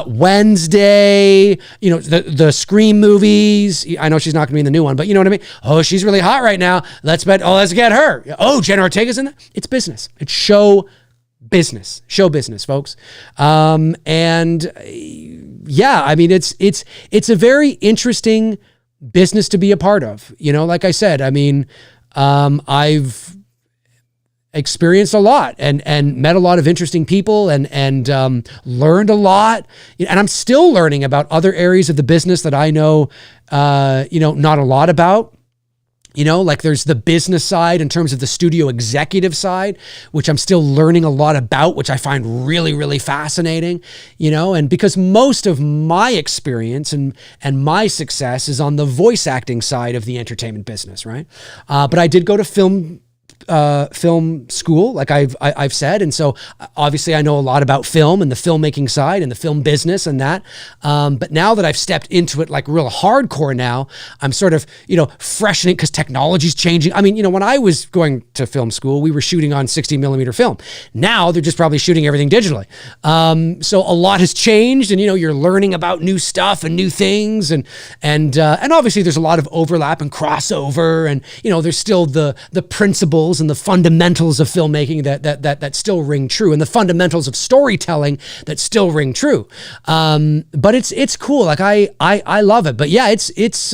Wednesday, the Scream movies. I know she's not gonna be in the new one, but you know what I mean? Oh, she's really hot right now. Let's get her. Oh, Jenna Ortega's in that. It's business. It's show business, folks. It's a very interesting business to be a part of. Like I said, I've experienced a lot and met a lot of interesting people and learned a lot. And I'm still learning about other areas of the business that I know, not a lot about. There's the business side in terms of the studio executive side, which I'm still learning a lot about, which I find really, really fascinating, and because most of my experience and my success is on the voice acting side of the entertainment business, right? But I did go to film school, like I've said. And so obviously I know a lot about film and the filmmaking side and the film business and that. But now that I've stepped into it like real hardcore now, I'm sort of, freshening because technology's changing. When I was going to film school, we were shooting on 60 millimeter film. Now they're just probably shooting everything digitally. So a lot has changed and, you're learning about new stuff and new things. And obviously there's a lot of overlap and crossover and, there's still the principles and the fundamentals of filmmaking that still ring true, and the fundamentals of storytelling that still ring true. But it's cool. Like I love it. But yeah, it's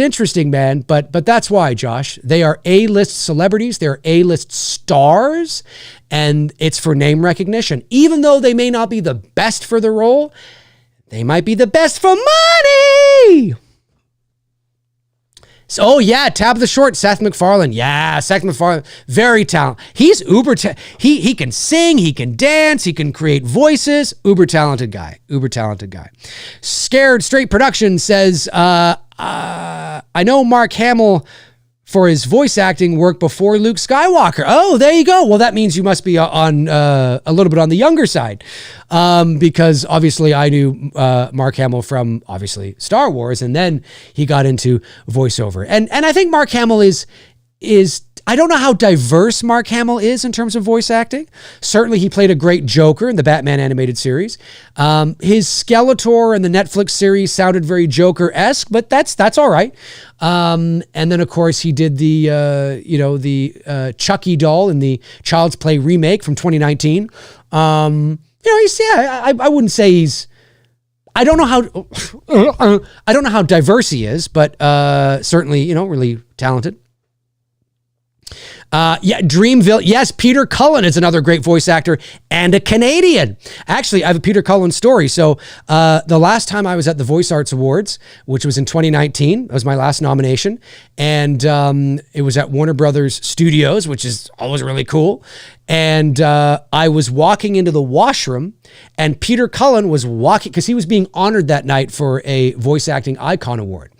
interesting, man. But that's why, Josh, they are A-list celebrities. They're A-list stars, and it's for name recognition. Even though they may not be the best for the role, they might be the best for money. So, oh yeah, Tabitha Short, Seth MacFarlane. Yeah, Seth MacFarlane, very talented. He's uber. He can sing, he can dance, he can create voices. Uber talented guy. Scared Straight Production says, I know Mark Hamill for his voice acting work before Luke Skywalker. Oh, there you go. Well, that means you must be on a little bit on the younger side, because obviously I knew Mark Hamill from obviously Star Wars, and then he got into voiceover. And I think Mark Hamill is I don't know how diverse Mark Hamill is in terms of voice acting. Certainly he played a great Joker in the Batman animated series. His Skeletor in the Netflix series sounded very Joker-esque, but that's all right. And then of course he did the Chucky doll in the Child's Play remake from 2019. I wouldn't say he's, I don't know how diverse he is, but certainly, really talented. Yeah, Dreamville. Yes, Peter Cullen is another great voice actor and a Canadian. Actually, I have a Peter Cullen story. So the last time I was at the Voice Arts Awards, which was in 2019, that was my last nomination. And it was at Warner Brothers Studios, which is always really cool. And I was walking into the washroom, and Peter Cullen was walking, because he was being honored that night for a Voice Acting Icon Award.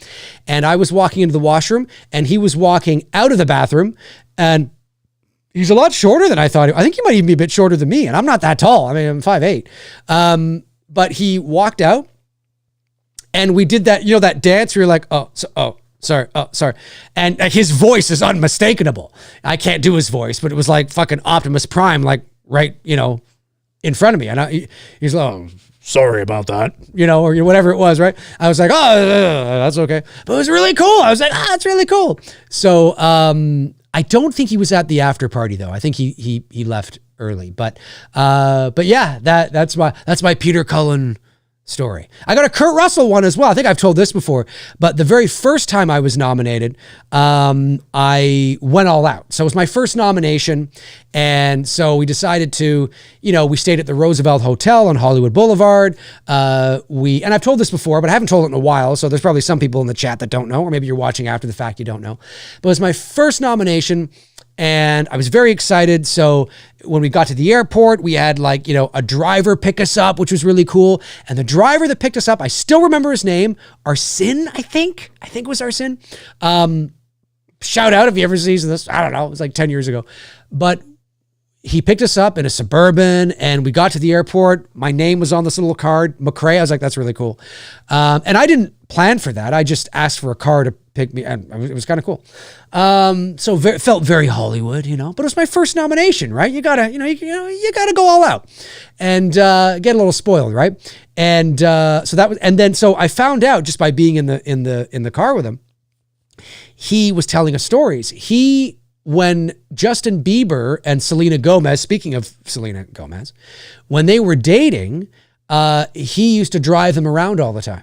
And I was walking into the washroom, and he was walking out of the bathroom, and he's a lot shorter than I thought. I think he might even be a bit shorter than me, and I'm not that tall. I mean, I'm 5'8". But he walked out, and we did that, that dance where you're like, sorry. And his voice is unmistakable. I can't do his voice, but it was like fucking Optimus Prime, like right, in front of me. And he's like, oh, sorry about that, or whatever it was, right? I was like, oh, that's okay. But it was really cool. I was like, it's really cool. So I don't think he was at the after party though. I think he left early. But yeah, that's my Peter Cullen story. I got a Kurt Russell one as well. I think I've told this before, but the very first time I was nominated, I went all out. So it was my first nomination. And so we decided to, we stayed at the Roosevelt Hotel on Hollywood Boulevard. And I've told this before, but I haven't told it in a while. So there's probably some people in the chat that don't know, or maybe you're watching after the fact, you don't know. But it was my first nomination, and I was very excited. So when we got to the airport, we had a driver pick us up, which was really cool. And the driver that picked us up, I still remember his name, Arsene, I think it was Arsene. Shout out if he ever sees this. I don't know. It was like 10 years ago. But he picked us up in a Suburban, and we got to the airport. My name was on this little card, McRae. I was like, that's really cool. And I didn't plan for that. I just asked for a car to pick me, and it was kind of cool. So felt very Hollywood, but it was my first nomination, right? You gotta, you gotta go all out and get a little spoiled, right? And so I found out just by being in the car with him, he was telling us stories. When Justin Bieber and Selena Gomez, speaking of Selena Gomez, when they were dating, he used to drive them around all the time.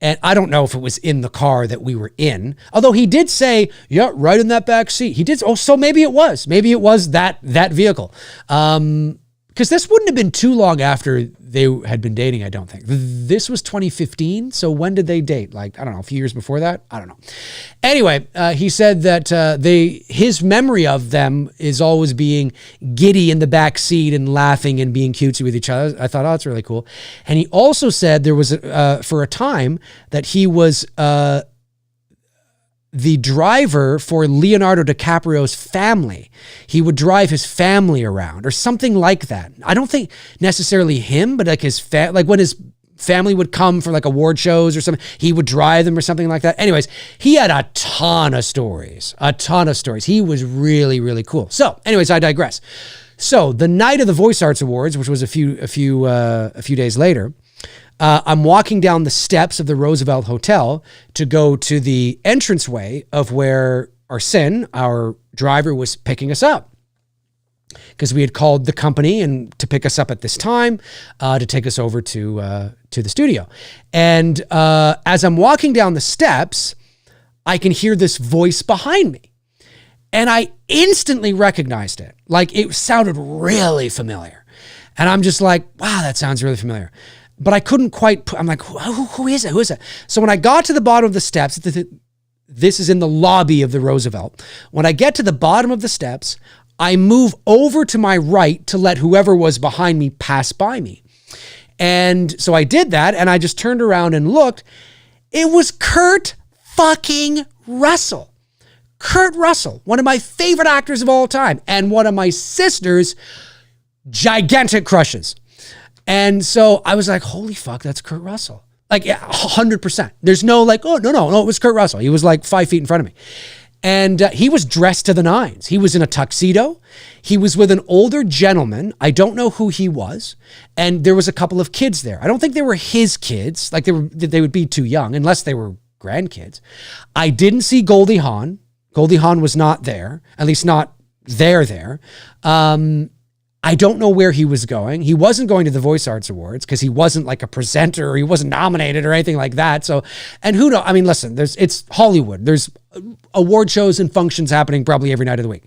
And I don't know if it was in the car that we were in, although he did say, yeah, right in that back seat. He did. Oh, so maybe it was that vehicle. Because this wouldn't have been too long after they had been dating, I don't think. This was 2015. So when did they date? I don't know, a few years before that? I don't know. Anyway, he said that his memory of them is always being giddy in the back seat and laughing and being cutesy with each other. I thought, that's really cool. And he also said there was, for a time, that he was the driver for Leonardo DiCaprio's family. He would drive his family around or something like that. I don't think necessarily him, but his when his family would come for award shows or something, he would drive them or something like that. Anyways, he had a ton of stories. He was really, really cool. So anyways, I digress. So the night of the Voice Arts Awards, which was a few days later, I'm walking down the steps of the Roosevelt Hotel to go to the entranceway of where Arsene, our driver, was picking us up. Because we had called the company and to pick us up at this time to take us over to the studio. And as I'm walking down the steps, I can hear this voice behind me. And I instantly recognized it. It sounded really familiar. And I'm just like, wow, that sounds really familiar. But I couldn't quite I'm like, who is it? Who is it? So when I got to the bottom of the steps, this is in the lobby of the Roosevelt. When I get to the bottom of the steps, I move over to my right to let whoever was behind me pass by me. And so I did that, and I just turned around and looked. It was Kurt fucking Russell. Kurt Russell, one of my favorite actors of all time, and one of my sister's gigantic crushes. And so I was like, holy fuck, that's Kurt Russell. 100%. There's no oh, no, it was Kurt Russell. He was 5 feet in front of me. And he was dressed to the nines. He was in a tuxedo. He was with an older gentleman. I don't know who he was. And there was a couple of kids there. I don't think they were his kids. They would be too young unless they were grandkids. I didn't see Goldie Hawn. Goldie Hawn was not there, at least not there. I don't know where he was going. He wasn't going to the Voice Arts Awards because he wasn't like a presenter or he wasn't nominated or anything like that. So, and who knows? I mean, listen, it's Hollywood. There's award shows and functions happening probably every night of the week.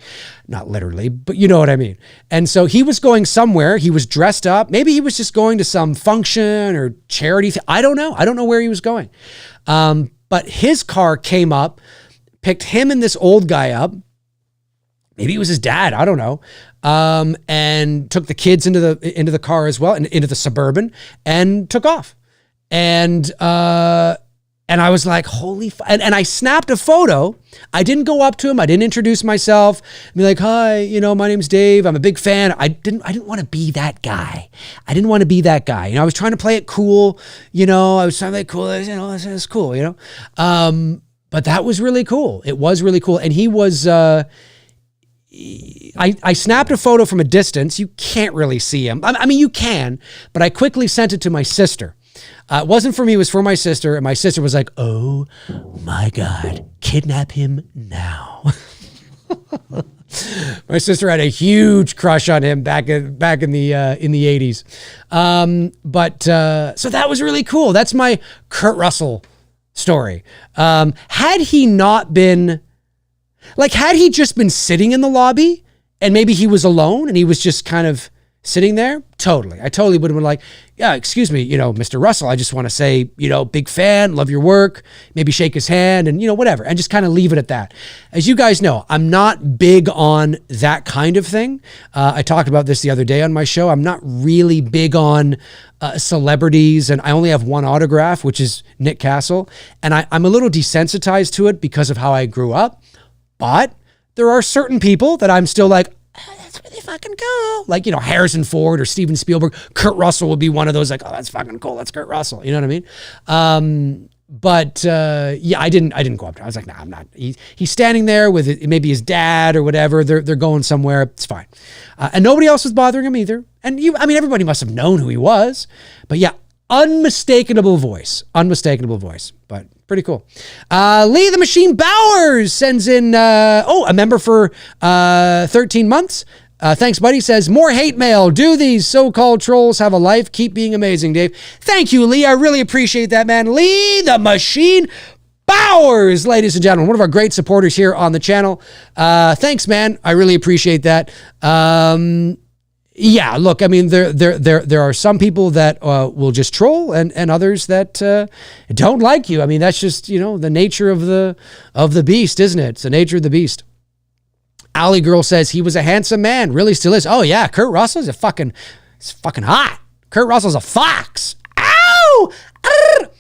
Not literally, but you know what I mean. And so he was going somewhere. He was dressed up. Maybe he was just going to some function or charity. I don't know. I don't know where he was going. But his car came up, picked him and this old guy up. Maybe it was his dad. I don't know. And took the kids into the car as well, and into the Suburban, and took off. And I was like, and I snapped a photo. I didn't go up to him. I didn't introduce myself. Be like, hi, my name's Dave. I'm a big fan. I didn't want to be that guy. I didn't want to be that guy. I was trying to play it cool. I was trying to play it cool. It's cool, but that was really cool. It was really cool. And he was, I snapped a photo from a distance. You can't really see him. I mean, you can, but I quickly sent it to my sister. It wasn't for me, it was for my sister. And my sister was like, oh my God, kidnap him now. My sister had a huge crush on him back in the 80s. So that was really cool. That's my Kurt Russell story. Had he just been sitting in the lobby and maybe he was alone and he was just kind of sitting there, I totally would have been like, yeah, excuse me, Mr. Russell, I just want to say, big fan, love your work, maybe shake his hand and, whatever, and just kind of leave it at that. As you guys know, I'm not big on that kind of thing. I talked about this the other day on my show. I'm not really big on celebrities, and I only have one autograph, which is Nick Castle, and I'm a little desensitized to it because of how I grew up. But there are certain people that I'm still like, that's where they fucking go. Like, Harrison Ford or Steven Spielberg. Kurt Russell would be one of those like, oh, that's fucking cool. That's Kurt Russell. You know what I mean? Yeah, I didn't go up to him. I was like, nah, I'm not. He's standing there with maybe his dad or whatever. They're going somewhere. It's fine. And nobody else was bothering him either. And everybody must have known who he was. But yeah, unmistakable voice, but pretty cool. Lee the Machine Bowers sends in, a member for 13 months. Thanks, buddy. Says, more hate mail. Do these so-called trolls have a life? Keep being amazing, Dave. Thank you, Lee. I really appreciate that, man. Lee the Machine Bowers, ladies and gentlemen, one of our great supporters here on the channel. Thanks, man. I really appreciate that. Yeah, look, I mean, there are some people that will just troll and others that don't like you. I mean, that's just, the nature of the beast, isn't it? It's the nature of the beast. Alley Girl says he was a handsome man, really still is. Oh yeah, Kurt Russell's it's fucking hot. Kurt Russell's a fox. Ow! Arr!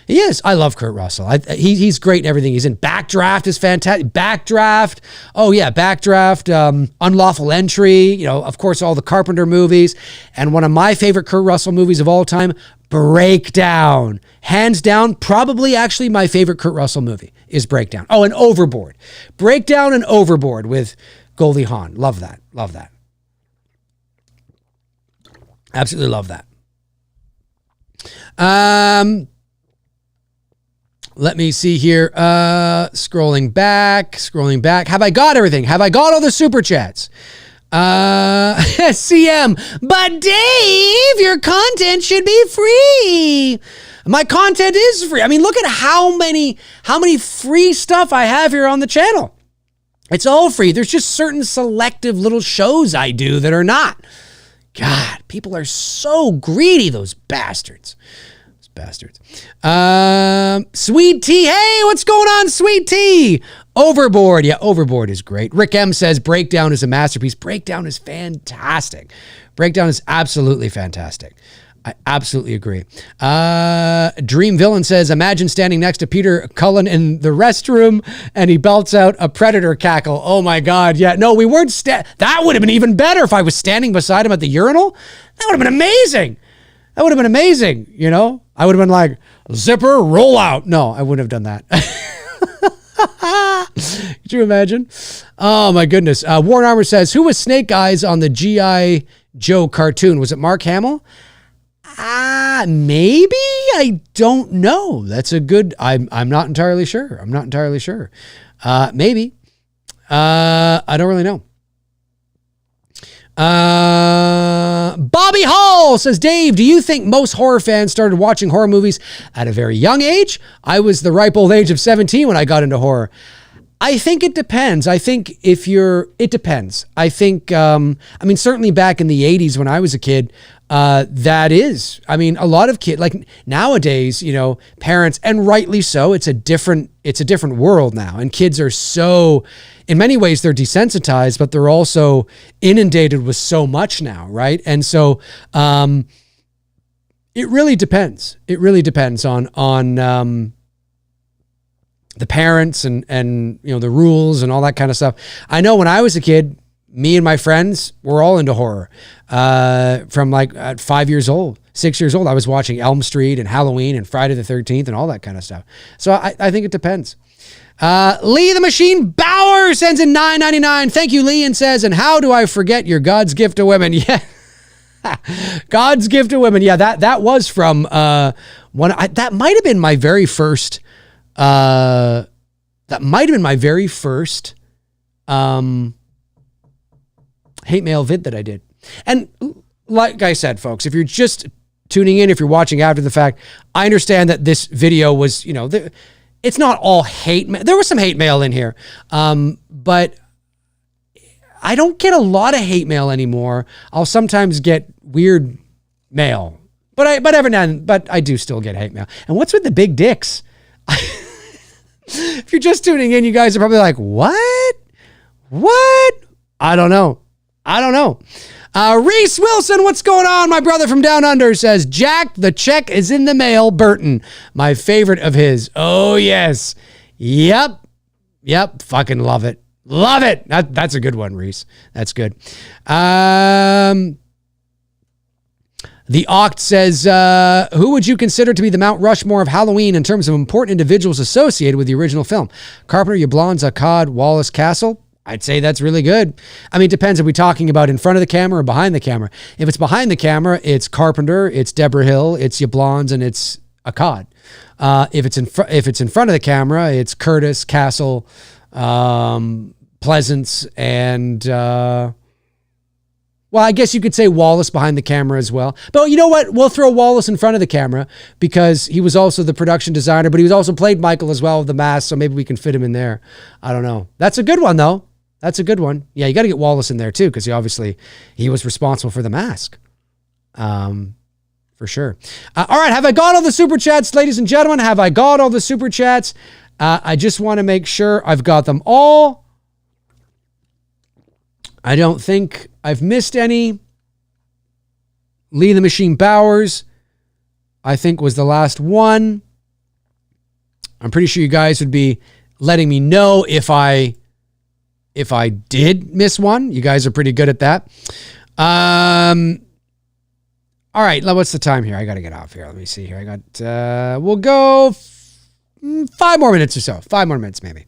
He is. I love Kurt Russell. He's great in everything. He's in Backdraft is fantastic. Backdraft. Oh yeah, Backdraft. Unlawful Entry. Of course, all the Carpenter movies. And one of my favorite Kurt Russell movies of all time, Breakdown. Hands down, probably actually my favorite Kurt Russell movie is Breakdown. Oh, and Overboard. Breakdown and Overboard with Goldie Hawn. Love that. Love that. Absolutely love that. Let me see here. Scrolling back. Have I got everything? Have I got all the super chats? CM, but Dave, your content should be free. My content is free. I mean, look at how many free stuff I have here on the channel. It's all free. There's just certain selective little shows I do that are not. God, people are so greedy, those bastards. Sweet Tea. Hey, what's going on, Sweet Tea? Overboard. Yeah, Overboard is great. Rick M says Breakdown is a masterpiece. Breakdown is fantastic. Breakdown is absolutely fantastic. I absolutely agree. Dream Villain says, imagine standing next to Peter Cullen in the restroom and he belts out a predator cackle. Oh my God. Yeah, no, we weren't. That would have been even better if I was standing beside him at the urinal. That would have been amazing. I would have been like, zipper, roll out. No, I wouldn't have done that. Could you imagine? Oh my goodness. Warren Armour says, who was Snake Eyes on the G.I. Joe cartoon? Was it Mark Hamill? Maybe. I don't know. That's a good, I'm not entirely sure. Maybe. I don't really know. Paul says, Dave, do you think most horror fans started watching horror movies at a very young age? I was the ripe old age of 17 when I got into horror. I think it depends. I think it depends. I think, certainly back in the 80s when I was a kid, a lot of kids, like nowadays, parents, and rightly so, it's a different world now. And kids are so, in many ways, they're desensitized, but they're also inundated with so much now, right? And so it really depends. It really depends on the parents and the rules and all that kind of stuff. I know when I was a kid, me and my friends were all into horror. From like at 5 years old, 6 years old, I was watching Elm Street and Halloween and Friday the 13th and all that kind of stuff. So I think it depends. Lee the Machine Bauer sends in $9.99. Thank you, Lee, and says, and how do I forget your God's gift to women? Yeah. God's gift to women. Yeah, that was from that might have been my very first hate mail vid that I did. And like I said, folks, if you're just tuning in, if you're watching after the fact, I understand that this video was, it's not all hate mail. There was some hate mail in here. But I don't get a lot of hate mail anymore. I'll sometimes get weird mail, but every now and then, but I do still get hate mail. And what's with the big dicks? If you're just tuning in, you guys are probably like, what? I don't know. Reese Wilson, what's going on? My brother from down under says, Jack, the check is in the mail, Burton. My favorite of his. Oh, yes. Yep. Fucking love it. That's a good one, Reese. That's good. The Oct says, who would you consider to be the Mount Rushmore of Halloween in terms of important individuals associated with the original film? Carpenter, Yablans, Akkad, Wallace, Castle? I'd say that's really good. I mean, it depends. Are we talking about in front of the camera or behind the camera? If it's behind the camera, it's Carpenter, it's Deborah Hill, it's Yablans, and it's Akkad. If it's in front of the camera, it's Curtis, Castle, Pleasance, and well, I guess you could say Wallace behind the camera as well. But you know what? We'll throw Wallace in front of the camera because he was also the production designer, but he was also played Michael as well with the mask, so maybe we can fit him in there. I don't know. That's a good one, though. That's a good one. Yeah, you got to get Wallace in there, too, because he was responsible for the mask. For sure. All right, have I got all the Super Chats, ladies and gentlemen? Have I got all the Super Chats? I just want to make sure I've got them all. I don't think I've missed any. Lee the Machine Bowers, I think, was the last one. I'm pretty sure you guys would be letting me know if I did miss one. You guys are pretty good at that. All right, what's the time here? I got to get off here. Let me see here. I got, we'll go 5 more minutes or so. 5 more minutes, maybe.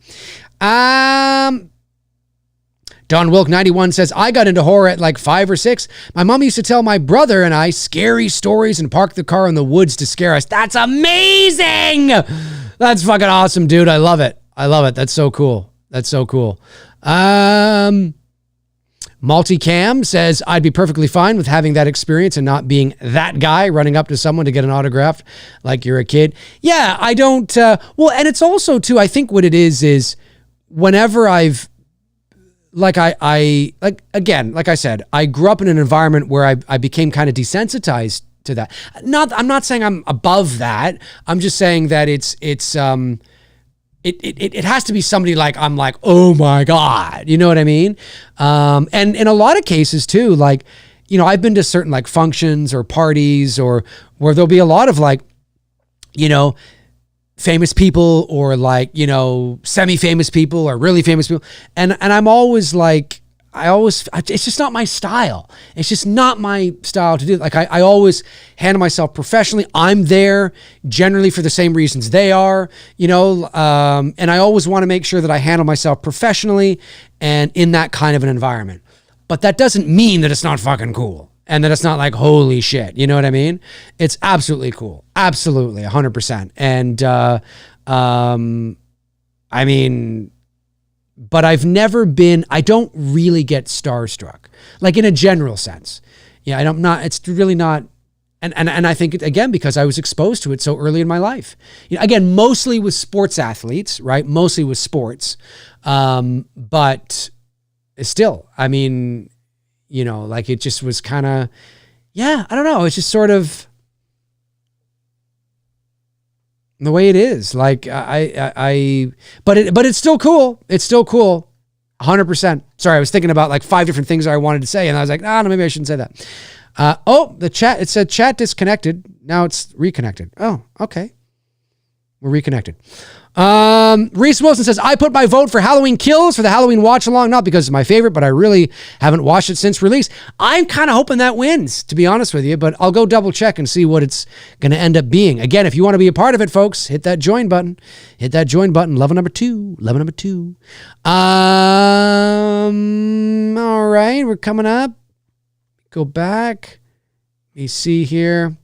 Don Wilk 91 says, I got into horror at like 5 or 6. My mom used to tell my brother and I scary stories and park the car in the woods to scare us. That's amazing. That's fucking awesome, dude. I love it. That's so cool. Multicam says, I'd be perfectly fine with having that experience and not being that guy running up to someone to get an autograph like you're a kid. Yeah, I don't, well, and it's also too, I think what it is whenever I've, like I said, I grew up in an environment where I became kind of desensitized to that. I'm not saying I'm above that. I'm just saying that it has to be somebody like, I'm like, oh my God, you know what I mean? And in a lot of cases too, like, I've been to certain like functions or parties or where there'll be a lot of like, famous people or like, semi-famous people or really famous people. And I'm always like, it's just not my style. It's just not my style to do. Like I always handle myself professionally. I'm there generally for the same reasons they are, and I always want to make sure that I handle myself professionally and in that kind of an environment. But that doesn't mean that it's not fucking cool. And that it's not like, holy shit. You know what I mean? It's absolutely cool. Absolutely. 100%. And, but I don't really get starstruck, like in a general sense. Yeah, and I'm not, it's really not, and I think, again, because I was exposed to it so early in my life. Again, mostly with sports athletes, right? Mostly with sports. But still, I mean, like it just was kind of, I don't know. It's just sort of the way it is. Like but it's still cool. It's still cool. 100%. Sorry, I was thinking about like 5 different things I wanted to say, and I was like, no, maybe I shouldn't say that. The chat, it said chat disconnected. Now it's reconnected. Oh, okay. We're reconnected. Reese Wilson says, I put my vote for Halloween Kills for the Halloween watch along, not because it's my favorite, but I really haven't watched it since release. I'm kind of hoping that wins, to be honest with you, but I'll go double check and see what it's going to end up being. Again, if you want to be a part of it, folks, hit that join button. Hit that join button. Level number 2. All right, we're coming up. Go back. Let me see here.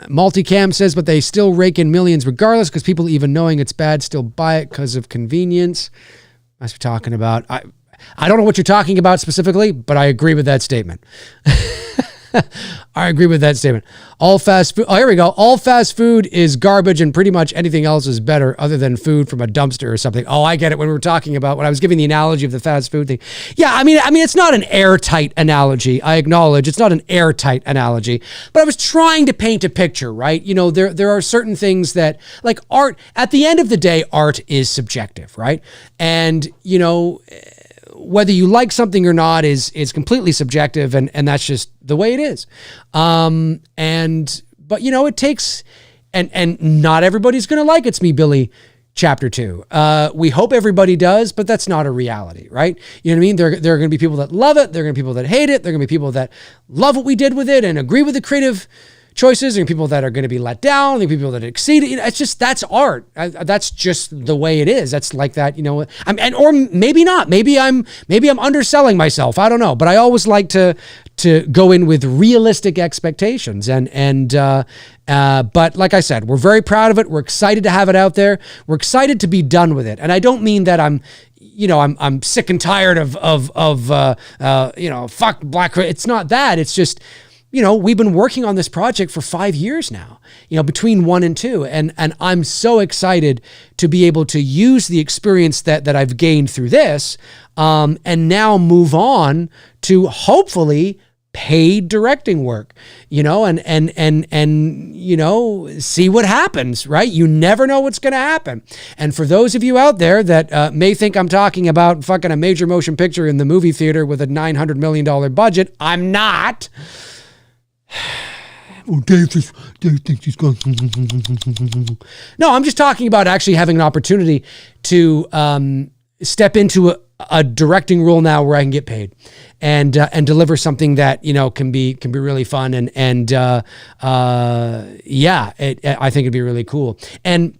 Multicam says, but they still rake in millions regardless because people, even knowing it's bad, still buy it because of convenience. Must be talking about. I don't know what you're talking about specifically, but I agree with that statement. I agree with that statement. All fast food. Oh, here we go. All fast food is garbage and pretty much anything else is better other than food from a dumpster or something. Oh, I get it. When we were talking about, when I was giving the analogy of the fast food thing. Yeah, I mean, it's not an airtight analogy. I acknowledge it's not an airtight analogy, but I was trying to paint a picture, right? There are certain things that, like art, at the end of the day, art is subjective, right? And, whether you like something or not is completely subjective, and that's just the way it is. But it takes, and not everybody's going to like It's Me, Billy Chapter 2. We hope everybody does, but that's not a reality, right? You know what I mean? There are going to be people that love it. There are going to be people that hate it. There are going to be people that love what we did with it and agree with the creative choices, and people that are going to be let down, and people that exceed it. It's just, that's art. That's just the way it is. That's like that, or maybe not. Maybe I'm underselling myself. I don't know. But I always like to go in with realistic expectations. But like I said, we're very proud of it. We're excited to have it out there. We're excited to be done with it. And I don't mean that I'm sick and tired of fuck Black. It's not that. It's just, we've been working on this project for 5 years now, between 1 and 2. And I'm so excited to be able to use the experience that I've gained through this, and now move on to hopefully paid directing work, and see what happens, right? You never know what's going to happen. And for those of you out there that may think I'm talking about fucking a major motion picture in the movie theater with a $900 million budget, I'm not. Oh, Dave thinks he's going. No, I'm just talking about actually having an opportunity to step into a directing role now where I can get paid and deliver something that can be really fun I think it'd be really cool. And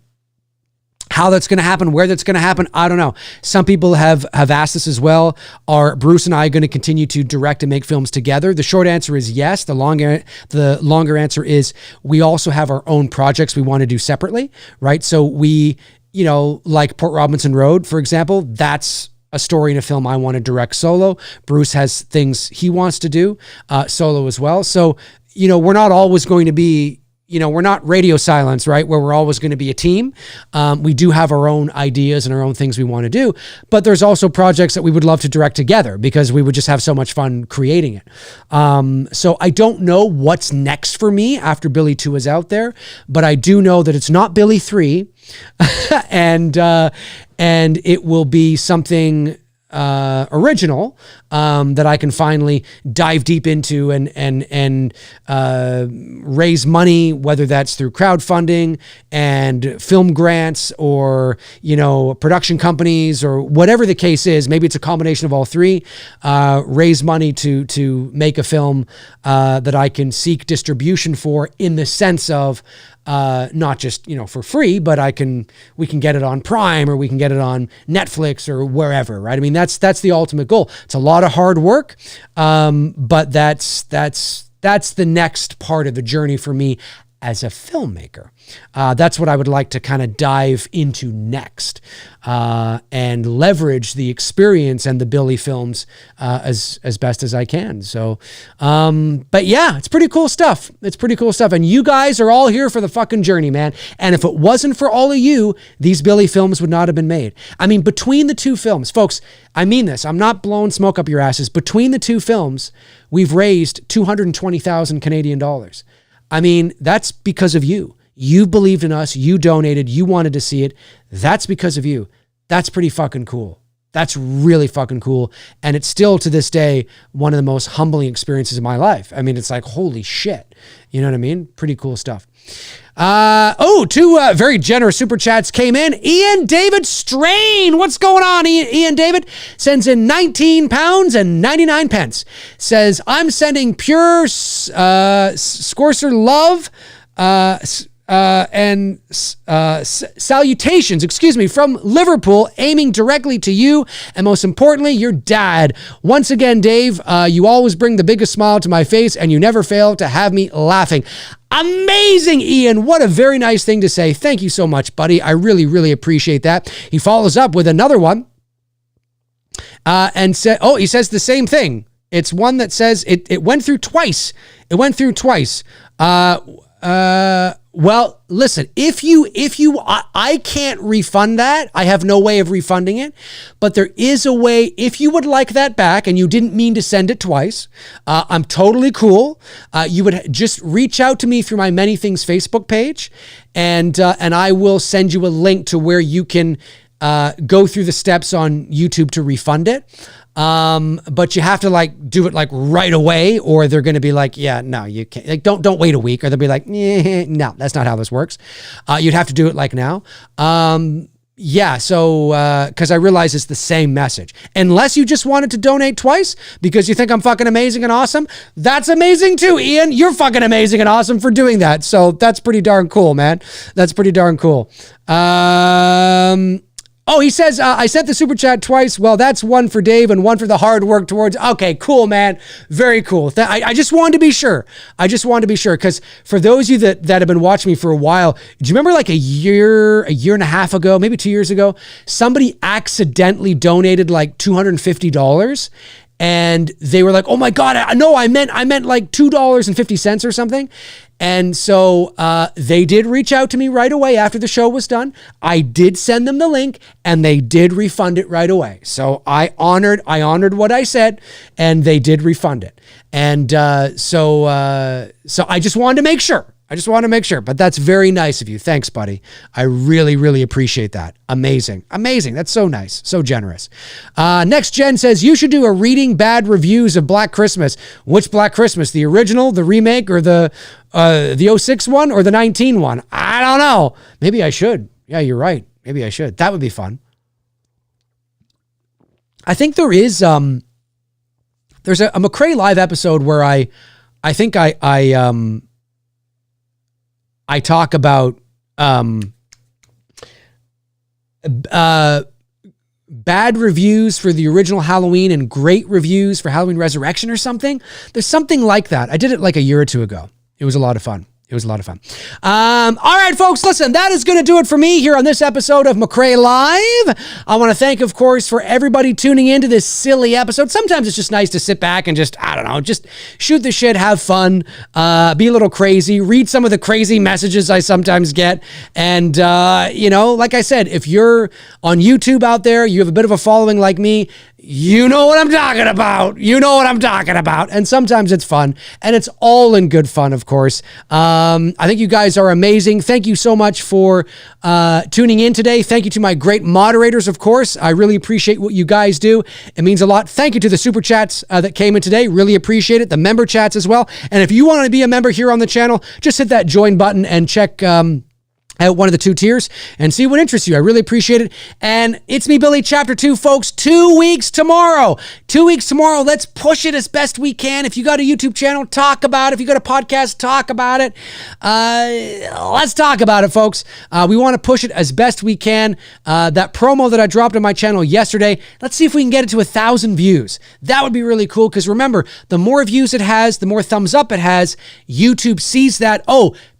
how that's going to happen, where that's going to happen, I don't know. Some people have asked us as well, are Bruce and I going to continue to direct and make films together? The short answer is yes. The longer answer is we also have our own projects we want to do separately, right? So we, like Port Robinson Road, for example, that's a story in a film I want to direct solo. Bruce has things he wants to do solo as well. So, we're not always going to be, we're not Radio Silence, right? Where we're always going to be a team. We do have our own ideas and our own things we want to do, but there's also projects that we would love to direct together because we would just have so much fun creating it. So I don't know what's next for me after Billy 2 is out there, but I do know that it's not Billy 3 and it will be something original that I can finally dive deep into and raise money, whether that's through crowdfunding and film grants or production companies or whatever the case is. Maybe it's a combination of all three. Raise money to make a film that I can seek distribution for, in the sense of not just for free, but we can get it on Prime, or we can get it on Netflix or wherever, right? I mean, that's the ultimate goal. It's a lot of hard work, but that's the next part of the journey for me as a filmmaker. That's what I would like to kind of dive into next, and leverage the experience and the Billy films as best as I can. So, but yeah, it's pretty cool stuff. It's pretty cool stuff. And you guys are all here for the fucking journey, man. And if it wasn't for all of you, these Billy films would not have been made. I mean, between the two films, folks, I mean this, I'm not blowing smoke up your asses. Between the two films, we've raised 220,000 Canadian dollars. I mean, that's because of you. You believed in us. You donated. You wanted to see it. That's because of you. That's pretty fucking cool. That's really fucking cool. And it's still to this day, one of the most humbling experiences of my life. I mean, it's like, holy shit. You know what I mean? Pretty cool stuff. Two very generous super chats came in. Ian David Strain. What's going on, Ian David? Sends in £19 and 99 pence. Says, I'm sending pure Scorser love and salutations, from Liverpool, aiming directly to you and most importantly, your dad. Once again, Dave, you always bring the biggest smile to my face and you never fail to have me laughing. Amazing, Ian. What a very nice thing to say. Thank you so much, buddy. I really, really appreciate that. He follows up with another one and he says the same thing. It's one that says it went through twice. It went through twice. Well, listen, I can't refund that. I have no way of refunding it, but there is a way. If you would like that back and you didn't mean to send it twice, I'm totally cool. You would just reach out to me through my Many Things Facebook page, and I will send you a link to where you can go through the steps on YouTube to refund it. But you have to do it right away, or they're going to be like, yeah, no, you can't. Don't wait a week, or they'll be like, no, that's not how this works. You'd have to do it now. Yeah. So, cause I realize it's the same message, unless you just wanted to donate twice because you think I'm fucking amazing and awesome. That's amazing too, Ian. You're fucking amazing and awesome for doing that. So that's pretty darn cool, man. That's pretty darn cool. He says, I sent the super chat twice. Well, that's one for Dave and one for the hard work towards. Okay, cool, man. Very cool. I just wanted to be sure. Because for those of you that have been watching me for a while, do you remember a year and a half ago, maybe 2 years ago, somebody accidentally donated $250 and they were like, oh my God, I meant $2.50 or something. And so they did reach out to me right away after the show was done. I did send them the link and they did refund it right away. So I honored what I said and they did refund it. And so I just wanted to make sure. But that's very nice of you. Thanks, buddy. I really, really appreciate that. Amazing. That's so nice. So generous. Next Gen says, you should do a reading bad reviews of Black Christmas. Which Black Christmas? The original, the remake, or the 06 one, or the 19 one? I don't know. Maybe I should. Yeah, you're right. Maybe I should. That would be fun. I think there is, there's a McRae live episode where I think I talk about bad reviews for the original Halloween and great reviews for Halloween Resurrection or something. There's something like that. I did it a year or two ago. It was a lot of fun. All right, folks, listen, that is going to do it for me here on this episode of McRae Live. I want to thank, of course, for everybody tuning into this silly episode. Sometimes it's just nice to sit back and just shoot the shit, have fun, be a little crazy, read some of the crazy messages I sometimes get. And, like I said, if you're on YouTube out there, you have a bit of a following like me, you know what I'm talking about. And sometimes it's fun, and it's all in good fun, of course. I think you guys are amazing. Thank you so much for tuning in today. Thank you to my great moderators, of course. I really appreciate what you guys do. It means a lot. Thank you to the super chats that came in today. Really appreciate it. The member chats as well. And if you want to be a member here on the channel, just hit that join button and check at one of the 2 tiers and see what interests you. I really appreciate it. And It's Me, Billy, Chapter 2, folks. 2 weeks tomorrow. 2 weeks tomorrow. Let's push it as best we can. If you got a YouTube channel, talk about it. If you got a podcast, talk about it. Let's talk about it, folks. We want to push it as best we can. That promo that I dropped on my channel yesterday, let's see if we can get it to 1,000 views. That would be really cool, because remember, the more views it has, the more thumbs up it has. YouTube sees that,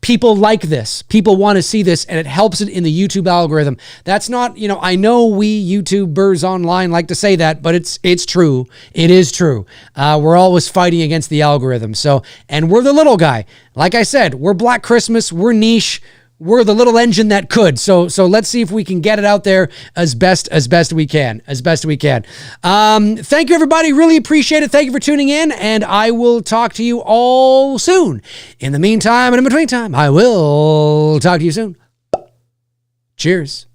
people like this. People want to see this, and it helps it in the YouTube algorithm. That's not, I know we YouTubers online like to say that, but it's true. It is true. We're always fighting against the algorithm. So, and we're the little guy. Like I said, we're Black Christmas. We're niche. We're the little engine that could. So let's see if we can get it out there as best we can. Thank you, everybody. Really appreciate it. Thank you for tuning in, and I will talk to you all soon. In the meantime and in between time, I will talk to you soon. Cheers.